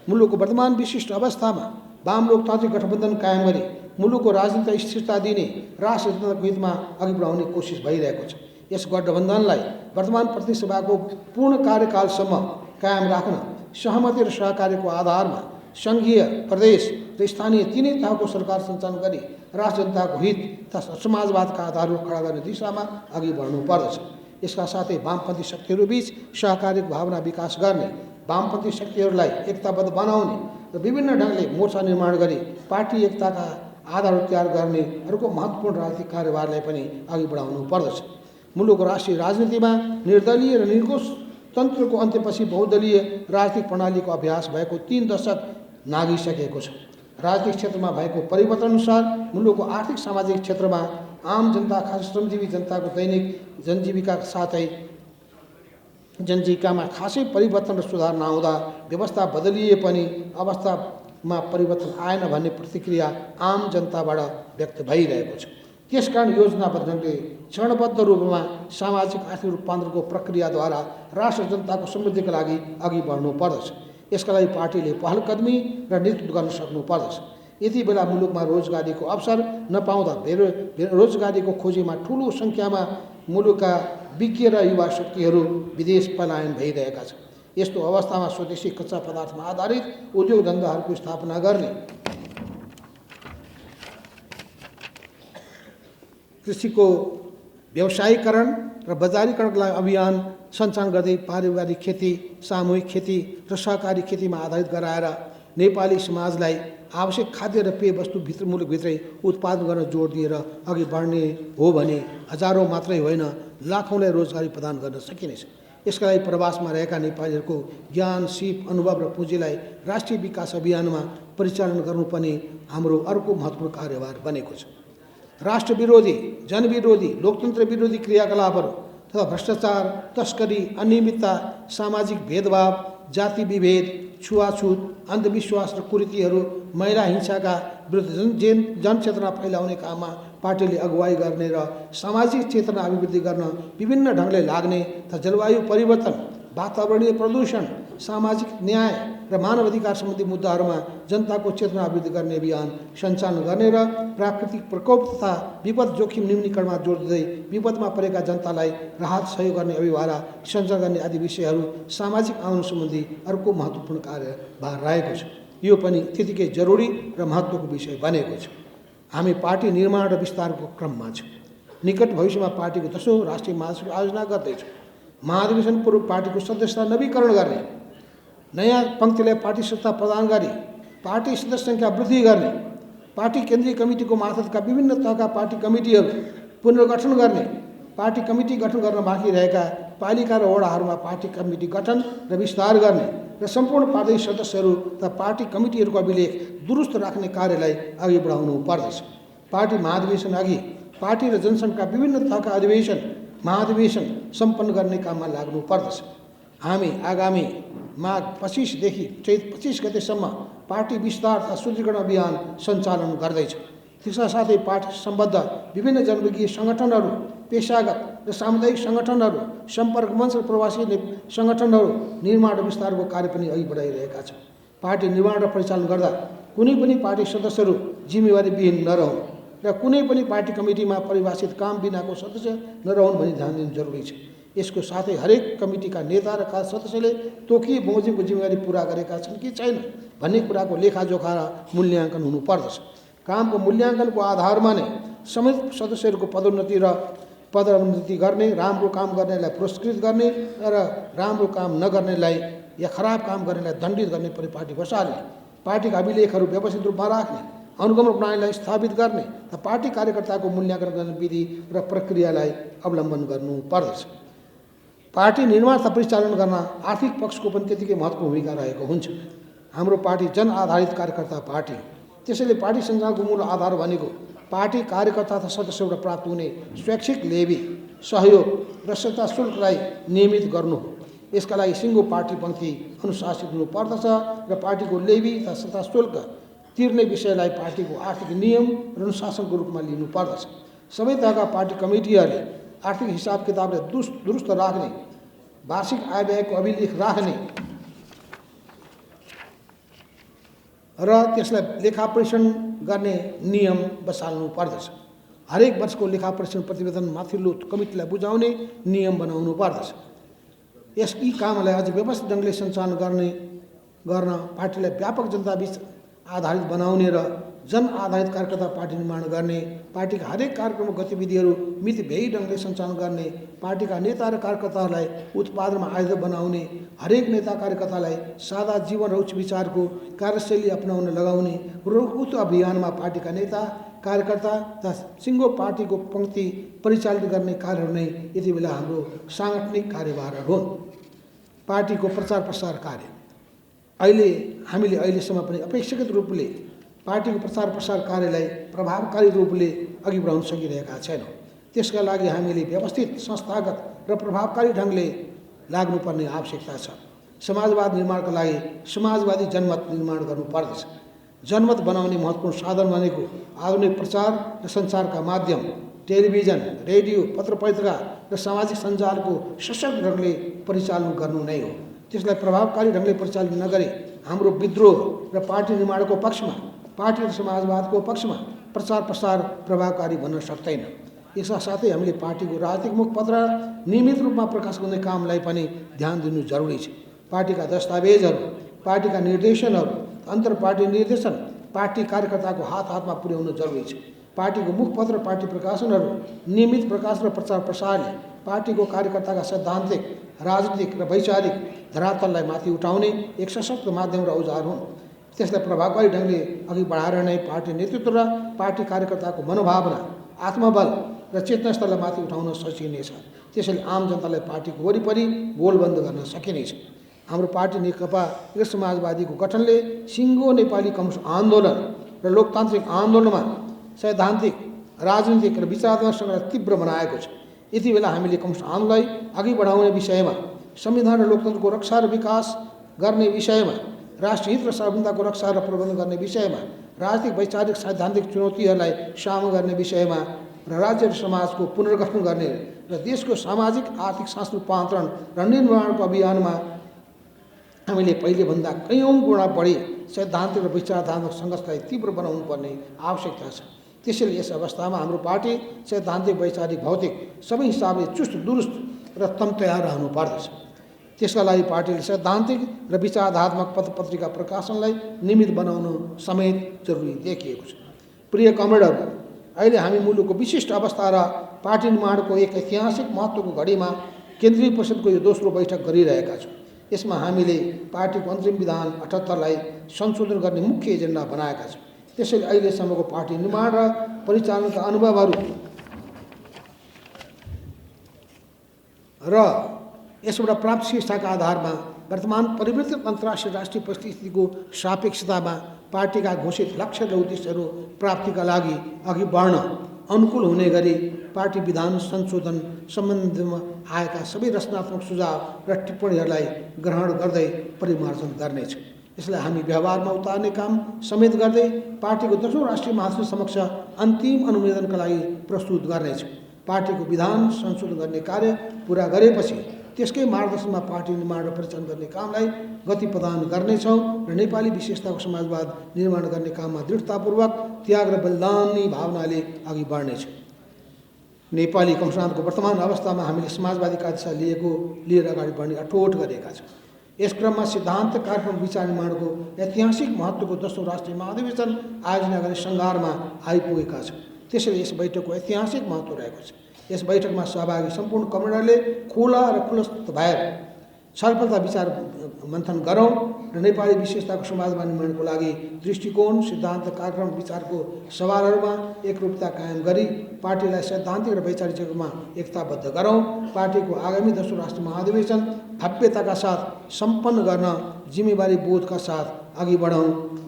मुलुकको वर्तमान विशिष्ट अवस्थामा वाम लोकतान्त्रिक गठबन्धन कायम गरी मुलुकको राजनीतिक स्थिरता दिने राष्ट्रिय जनताको हितमा अघि बढाउने कोसिस भइरहेको छ। यस गठबन्धनलाई वर्तमान प्रतिनिधि सभाको पूर्ण कार्यकालसम्म कायम राख्न सहमति र सहकार्यको आधारमा सङ्घीय, प्रदेश र स्थानीय तीनै तहको सरकार सञ्चालन गरी राष्ट्र जनताको हित तथा समाजवादका आधारहरू खडा गर्ने दिशामा अघि बढ्नुपर्दछ। यसका साथै वामपन्थी शक्तिहरूबीच सहकार्यको भावना विकास गर्ने, वामपन्थी शक्तिहरूलाई एकताबद्ध बनाउने र विभिन्न ढङ्गले मोर्चा निर्माण गरी पार्टी एकताका आधारहरू तयार गर्ने अर्को महत्त्वपूर्ण राजनीतिक कार्यभारलाई पनि अघि बढाउनु पर्दछ। मुलुकको राष्ट्रिय राजनीतिमा निर्दलीय र निर्कोष तन्त्रको अन्त्यपछि बहुदलीय राजनीतिक प्रणालीको अभ्यास भएको 3 दशक नागिसकेको छ। राजनीतिक क्षेत्रमा भएको परिवर्तनअनुसार मुलुकको आर्थिक सामाजिक क्षेत्रमा आम जनता, खास श्रमजीवी जनताको दैनिक जनजीविका साथै जनजीविकामा खासै परिवर्तन र सुधार नआउँदा व्यवस्था बदलिए पनि अवस्थामा परिवर्तन आएन भन्ने प्रतिक्रिया आम जनताबाट व्यक्त भइरहेको छ। त्यसकारण योजनाबद्ध ढङ्गले चरणबद्ध रूपमा सामाजिक आर्थिक रूपान्तरणको प्रक्रियाद्वारा राष्ट्र जनताको समृद्धिका लागि अघि बढ्नु पर्दछ। यसका लागि पार्टीले पहल कदमी र नेतृत्व गर्न सक्नु पर्दछ। यति बेला मुलुकमा रोजगारीको अवसर नपाउँदा रोजगारीको खोजीमा ठुलो सङ्ख्यामा मुलुकका विज्ञ र युवा शक्तिहरू विदेश पलायन भइरहेका छन्। यस्तो अवस्थामा स्वदेशी कच्चा पदार्थमा आधारित उद्योग धन्दाहरूको स्थापना गर्ने, कृषिको व्यवसायीकरण र बजारीकरणको लागि अभियान सञ्चालन गर्दै पारिवारिक खेती, सामूहिक खेती र सहकारी खेतीमा आधारित गराएर नेपाली समाजलाई आवश्यक खाद्य र पेय वस्तु मुलुकभित्रै उत्पादन गर्न जोड दिएर अघि बढ्ने हो भने हजारौँ मात्रै होइन लाखौँलाई रोजगारी प्रदान गर्न सकिनेछ। यसका लागि प्रवासमा रहेका नेपालीहरूको ज्ञान, सिप, अनुभव र पुँजीलाई राष्ट्रिय विकास अभियानमा परिचालन गर्नुपर्ने हाम्रो अर्को महत्त्वपूर्ण कार्यभार बनेको छ। राष्ट्र विरोधी, जनविरोधी, लोकतन्त्र विरोधी क्रियाकलापहरू तथा भ्रष्टाचार, तस्करी, अनियमितता, सामाजिक भेदभाव, जाति विभेद, छुवाछुत, अन्धविश्वास र कुरीतिहरू, महिला हिंसाका विरुद्ध जनचेतना फैलाउने काममा पार्टीले अगुवाई गर्ने र सामाजिक चेतना अभिवृद्धि गर्न विभिन्न ढङ्गले लाग्ने तथा जलवायु परिवर्तन, वातावरणीय प्रदूषण, सामाजिक न्याय र मानव अधिकार सम्बन्धी मुद्दाहरूमा जनताको चेतना अभिवृद्धि गर्ने अभियान सञ्चालन गर्ने र प्राकृतिक प्रकोप तथा विपद जोखिम न्यूनीकरणमा जोड दिँदै विपदमा परेका जनतालाई राहत सहयोग गर्ने अभियान सञ्चालन गर्ने आदि विषयहरू सामाजिक आन्दोलन सम्बन्धी अर्को महत्त्वपूर्ण कार्यभार रहेको छ। यो पनि त्यतिकै जरुरी र महत्त्वको विषय बनेको छ। हामी पार्टी निर्माण र विस्तारको क्रममा छौँ। निकट भविष्यमा पार्टीको 10औं राष्ट्रिय महासभाको आयोजना गर्दैछौँ। महाधिवेशन पूर्व पार्टीको सदस्यता नवीकरण गर्ने, नयाँ पङ्क्तिलाई पार्टी सत्ता प्रदान गरी पार्टी सदस्य सङ्ख्या वृद्धि गर्ने, पार्टी केन्द्रीय कमिटीको मार्फतका विभिन्न तहका पार्टी कमिटीहरू पुनर्गठन गर्ने, पार्टी कमिटी गठन गर्न बाँकी रहेका पालिका र वडाहरूमा पार्टी कमिटी गठन र विस्तार गर्ने र सम्पूर्ण पार्टी सदस्यहरू तथा पार्टी कमिटीहरूको अभिलेख दुरुस्त राख्ने कार्यलाई अघि बढाउनु पर्दछ। पार्टी महाधिवेशन अघि पार्टी र जनसङ्घका विभिन्न तहका महाधिवेशन सम्पन्न गर्ने काममा लाग्नु पर्दछ। हामी आगामी माघ 25 देखि चैत 25 गतेसम्म पार्टी विस्तार तथा शुद्धिकरण अभियान सञ्चालन गर्दैछौँ। त्यसका साथै पार्टी सम्बद्ध विभिन्न जनमुखी सङ्गठनहरू, पेशागत र सामुदायिक सङ्गठनहरू, सम्पर्क मञ्च र प्रवासी सङ्गठनहरू निर्माण र विस्तारको कार्य पनि अघि बढाइरहेका छौँ। पार्टी निर्माण र परिचालन गर्दा कुनै पनि पार्टी सदस्यहरू जिम्मेवारीविहीन नरहुन् र कुनै पनि पार्टी कमिटीमा परिभाषित काम बिनाको सदस्य नरहुन् भनी ध्यान दिनु जरुरी छ। यसको साथै हरेक कमिटीका नेता र खास सदस्यले तोकिए बमोजिमको जिम्मेवारी पुरा गरेका छन् कि छैन भन्ने कुराको लेखाजोखा र मूल्याङ्कन हुनुपर्दछ। कामको मूल्याङ्कनको आधारमा नै सम्बन्धित सदस्यहरूको पदोन्नति गर्ने, राम्रो काम गर्नेलाई पुरस्कृत गर्ने र राम्रो काम नगर्नेलाई या खराब काम गर्नेलाई दण्डित गर्ने परिपाटी बसाल्ने, पार्टीका अभिलेखहरू व्यवस्थित रूपमा राख्ने, अनुगमन प्रणालीलाई स्थापित गर्ने र पार्टी कार्यकर्ताको मूल्याङ्कन गर्ने विधि र प्रक्रियालाई अवलम्बन गर्नुपर्दछ। पार्टी निर्माण तथा परिचालन गर्न आर्थिक पक्षको पनि त्यतिकै महत्त्वपूर्ण भूमिका रहेको हुन्छ। हाम्रो पार्टी जन आधारित कार्यकर्ता पार्टी। त्यसैले पार्टी सञ्चालनको मूल आधार भनेको पार्टी कार्यकर्ता तथा सदस्यबाट प्राप्त हुने स्वैच्छिक लेबी, सहयोग र सत्ता शुल्कलाई नियमित गर्नु हो। यसका लागि सिङ्गो पार्टी पङ्क्ति अनुशासित हुनुपर्दछ र पार्टीको लेबी तथा सत्ता शुल्क तिर्ने विषयलाई पार्टीको आर्थिक नियम र अनुशासनको रूपमा लिनुपर्दछ। सबै तहका पार्टी कमिटीहरूले आर्थिक हिसाब किताबलाई दुरुस्त राख्ने, वार्षिक आय व्ययको अभिलेख राख्ने र त्यसलाई लेखा परीक्षण गर्ने नियम बसाल्नु पर्दछ। हरेक वर्षको लेखा परीक्षण प्रतिवेदन माथिल्लो कमिटीलाई बुझाउने नियम बनाउनु पर्दछ। यी कामलाई अझ व्यवस्थित ढङ्गले सञ्चालन गर्न पार्टीलाई व्यापक जनताबीच आधारित बनाउने र जन आधारित कार्यकर्ता पार्टी निर्माण गर्ने, पार्टीका हरेक कार्यक्रम गतिविधिहरू मितव्ययी ढङ्गले सञ्चालन गर्ने, पार्टीका नेता र कार्यकर्ताहरूलाई उत्पादनमा आयुध बनाउने, हरेक नेता कार्यकर्तालाई सादा जीवन र उच्च विचारको कार्यशैली अपनाउन लगाउने र उक्त अभियानमा पार्टीका नेता कार्यकर्ता तथा सिङ्गो पार्टीको पङ्क्ति परिचालित गर्ने कार्यहरू नै यति बेला हाम्रो साङ्गठनिक कार्यभारहरू हुन्। पार्टीको प्रचार प्रसार कार्य हामीले अहिलेसम्म पनि अपेक्षाकृत रूपले पार्टीको प्रचार प्रसार कार्यलाई प्रभावकारी रूपले अघि बढाउन सकिरहेका छैनौँ। त्यसका लागि हामीले व्यवस्थित, संस्थागत र प्रभावकारी ढङ्गले लाग्नुपर्ने आवश्यकता छ। समाजवाद निर्माणका लागि समाजवादी जनमत निर्माण गर्नुपर्दछ। जनमत बनाउने महत्त्वपूर्ण साधन भनेको आधुनिक प्रचार र सञ्चारका माध्यम टेलिभिजन, रेडियो, पत्र पत्रिका र सामाजिक सञ्जालको सशक्त ढङ्गले परिचालन गर्नु नै हो। त्यसलाई प्रभावकारी ढङ्गले परिचालन नगरे हाम्रो विद्रोह र पार्टी निर्माणको पक्षमा, पार्टी र समाजवादको पक्षमा प्रचार प्रसार प्रभावकारी बन्न सक्दैन। यसका साथै हामीले पार्टीको राजनीतिक मुखपत्र नियमित रूपमा प्रकाश गर्ने कामलाई पनि ध्यान दिनु जरुरी छ। पार्टीका दस्तावेजहरू, पार्टीका निर्देशनहरू, अन्तर पार्टी निर्देशन पार्टी कार्यकर्ताको हातमा पुर्याउन जरुरी छ। पार्टीको मुखपत्र, पार्टी प्रकाशनहरू नियमित प्रकाश र प्रचार प्रसारले पार्टीको कार्यकर्ताका सैद्धान्तिक, राजनीतिक र वैचारिक धरातललाई माथि उठाउने एक सशक्त माध्यम र औजार हुन्। त्यसलाई प्रभावकारी ढङ्गले अघि बढाएर नै पार्टी नेतृत्व र पार्टी कार्यकर्ताको मनोभावना, आत्मबल र चेतनास्तरलाई माथि उठाउन सकिनेछ। त्यसैले आम जनतालाई पार्टीको वरिपरि गोलबन्द गर्न सकिनेछ। हाम्रो पार्टी नेकपा एकीकृत समाजवादीको गठनले सिङ्गो नेपाली कम्युनिस्ट आन्दोलन र लोकतान्त्रिक आन्दोलनमा सैद्धान्तिक, राजनीतिक र विचारात्मक सङ्घर्ष तीव्र बनाएको छ। यति बेला हामीले कम्युनिस्ट आन्दोलनलाई अघि बढाउने विषयमा, संविधान र लोकतन्त्रको रक्षा र विकास गर्ने विषयमा, राष्ट्रिय हित र सार्वभौमिकताको रक्षा र प्रबन्धन गर्ने विषयमा, राजनीतिक, वैचारिक, सैद्धान्तिक चुनौतीहरूलाई सामना गर्ने विषयमा र राज्य र समाजको पुनर्गठन गर्ने र देशको सामाजिक, आर्थिक, सांस्कृतिक रूपान्तरण र निर्माणको अभियानमा हामीले पहिलेभन्दा कयौँ गुणा बढी सैद्धान्तिक र विचारात्मक सङ्घर्षलाई तीव्र बनाउनु पर्ने आवश्यकता छ। त्यसैले यस अवस्थामा हाम्रो पार्टी सैद्धान्तिक, वैचारिक, भौतिक सबै हिसाबले चुस्त, दुरुस्त र तयार रहनु पर्दछ। त्यसका लागि पार्टीले सैद्धान्तिक र विचारात्मक पत्र पत्रिका प्रकाशनलाई नियमित बनाउनु समेत जरुरी देखिएको छ। प्रिय कमरेडहरू, अहिले हामी मुलुकको विशिष्ट अवस्था र पार्टी निर्माणको एक ऐतिहासिक महत्त्वको घडीमा केन्द्रीय परिषदको यो दोस्रो बैठक गरिरहेका छौँ। यसमा हामीले पार्टीको अन्तरिम विधान 78लाई संशोधन गर्ने मुख्य एजेन्डा बनाएका छौँ। त्यसैले अहिलेसम्मको पार्टी निर्माण र परिचालनका अनुभवहरू र यसबाट प्राप्त शिक्षाका आधारमा वर्तमान परिवर्तित अन्तर्राष्ट्रिय राष्ट्रिय परिस्थितिको सापेक्षतामा पार्टीका घोषित लक्ष्य र उद्देश्यहरू प्राप्तिका लागि अघि बढ्न अनुकूल हुने गरी पार्टी विधान संशोधन सम्बन्धमा आएका सबै रचनात्मक सुझाव र टिप्पणीहरूलाई ग्रहण गर्दै परिमार्जन गर्नेछ। यसलाई हामी व्यवहारमा उतार्ने काम समेत गर्दै पार्टीको 10औं राष्ट्रिय महासचिव समक्ष अन्तिम अनुमोदनका लागि प्रस्तुत गर्नेछ। पार्टीको विधान संशोधन गर्ने कार्य पुरा गरेपछि त्यसकै मार्गदर्शनमा पार्टी निर्माण र परिचालन गर्ने कामलाई गति प्रदान गर्नेछौँ र नेपाली विशेषताको समाजवाद निर्माण गर्ने काममा दृढतापूर्वक त्याग र बलिदानी भावनाले अघि बढ्नेछौँ। नेपाली कम्युनिस्टको वर्तमान अवस्थामा हामीले समाजवादी कार्यदिशा लिएर अगाडि बढ्ने अठोट गरेका छौँ। यस क्रममा सिद्धान्त कार्यक्रम विचार निर्माणको ऐतिहासिक महत्त्वको 10औं राष्ट्रिय महाधिवेशन आयोजना गर्ने सङ्घारमा आइपुगेका छौँ। त्यसैले यस बैठकको ऐतिहासिक महत्त्व रहेको छ। यस बैठकमा सहभागी सम्पूर्ण कमरेडरले खुला र खुलस्त भएर छलफल तथा विचार मन्थन गरौँ र नेपाली विशेषताको समाजवाद निर्माणको लागि दृष्टिकोण, सिद्धान्त, कार्यक्रम, विचारको सवालहरूमा एकरूपता कायम गरी पार्टीलाई सैद्धान्तिक र वैचारिक जगतमा एकताबद्ध गरौँ। पार्टीको आगामी 10औं राष्ट्रिय महाधिवेशन भव्यताका साथ सम्पन्न गर्न जिम्मेवारी बोधका साथ अघि बढौँ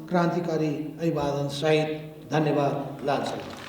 क्रान्तिकारी अभिवादन सहित। धन्यवाद। लाल सलाम।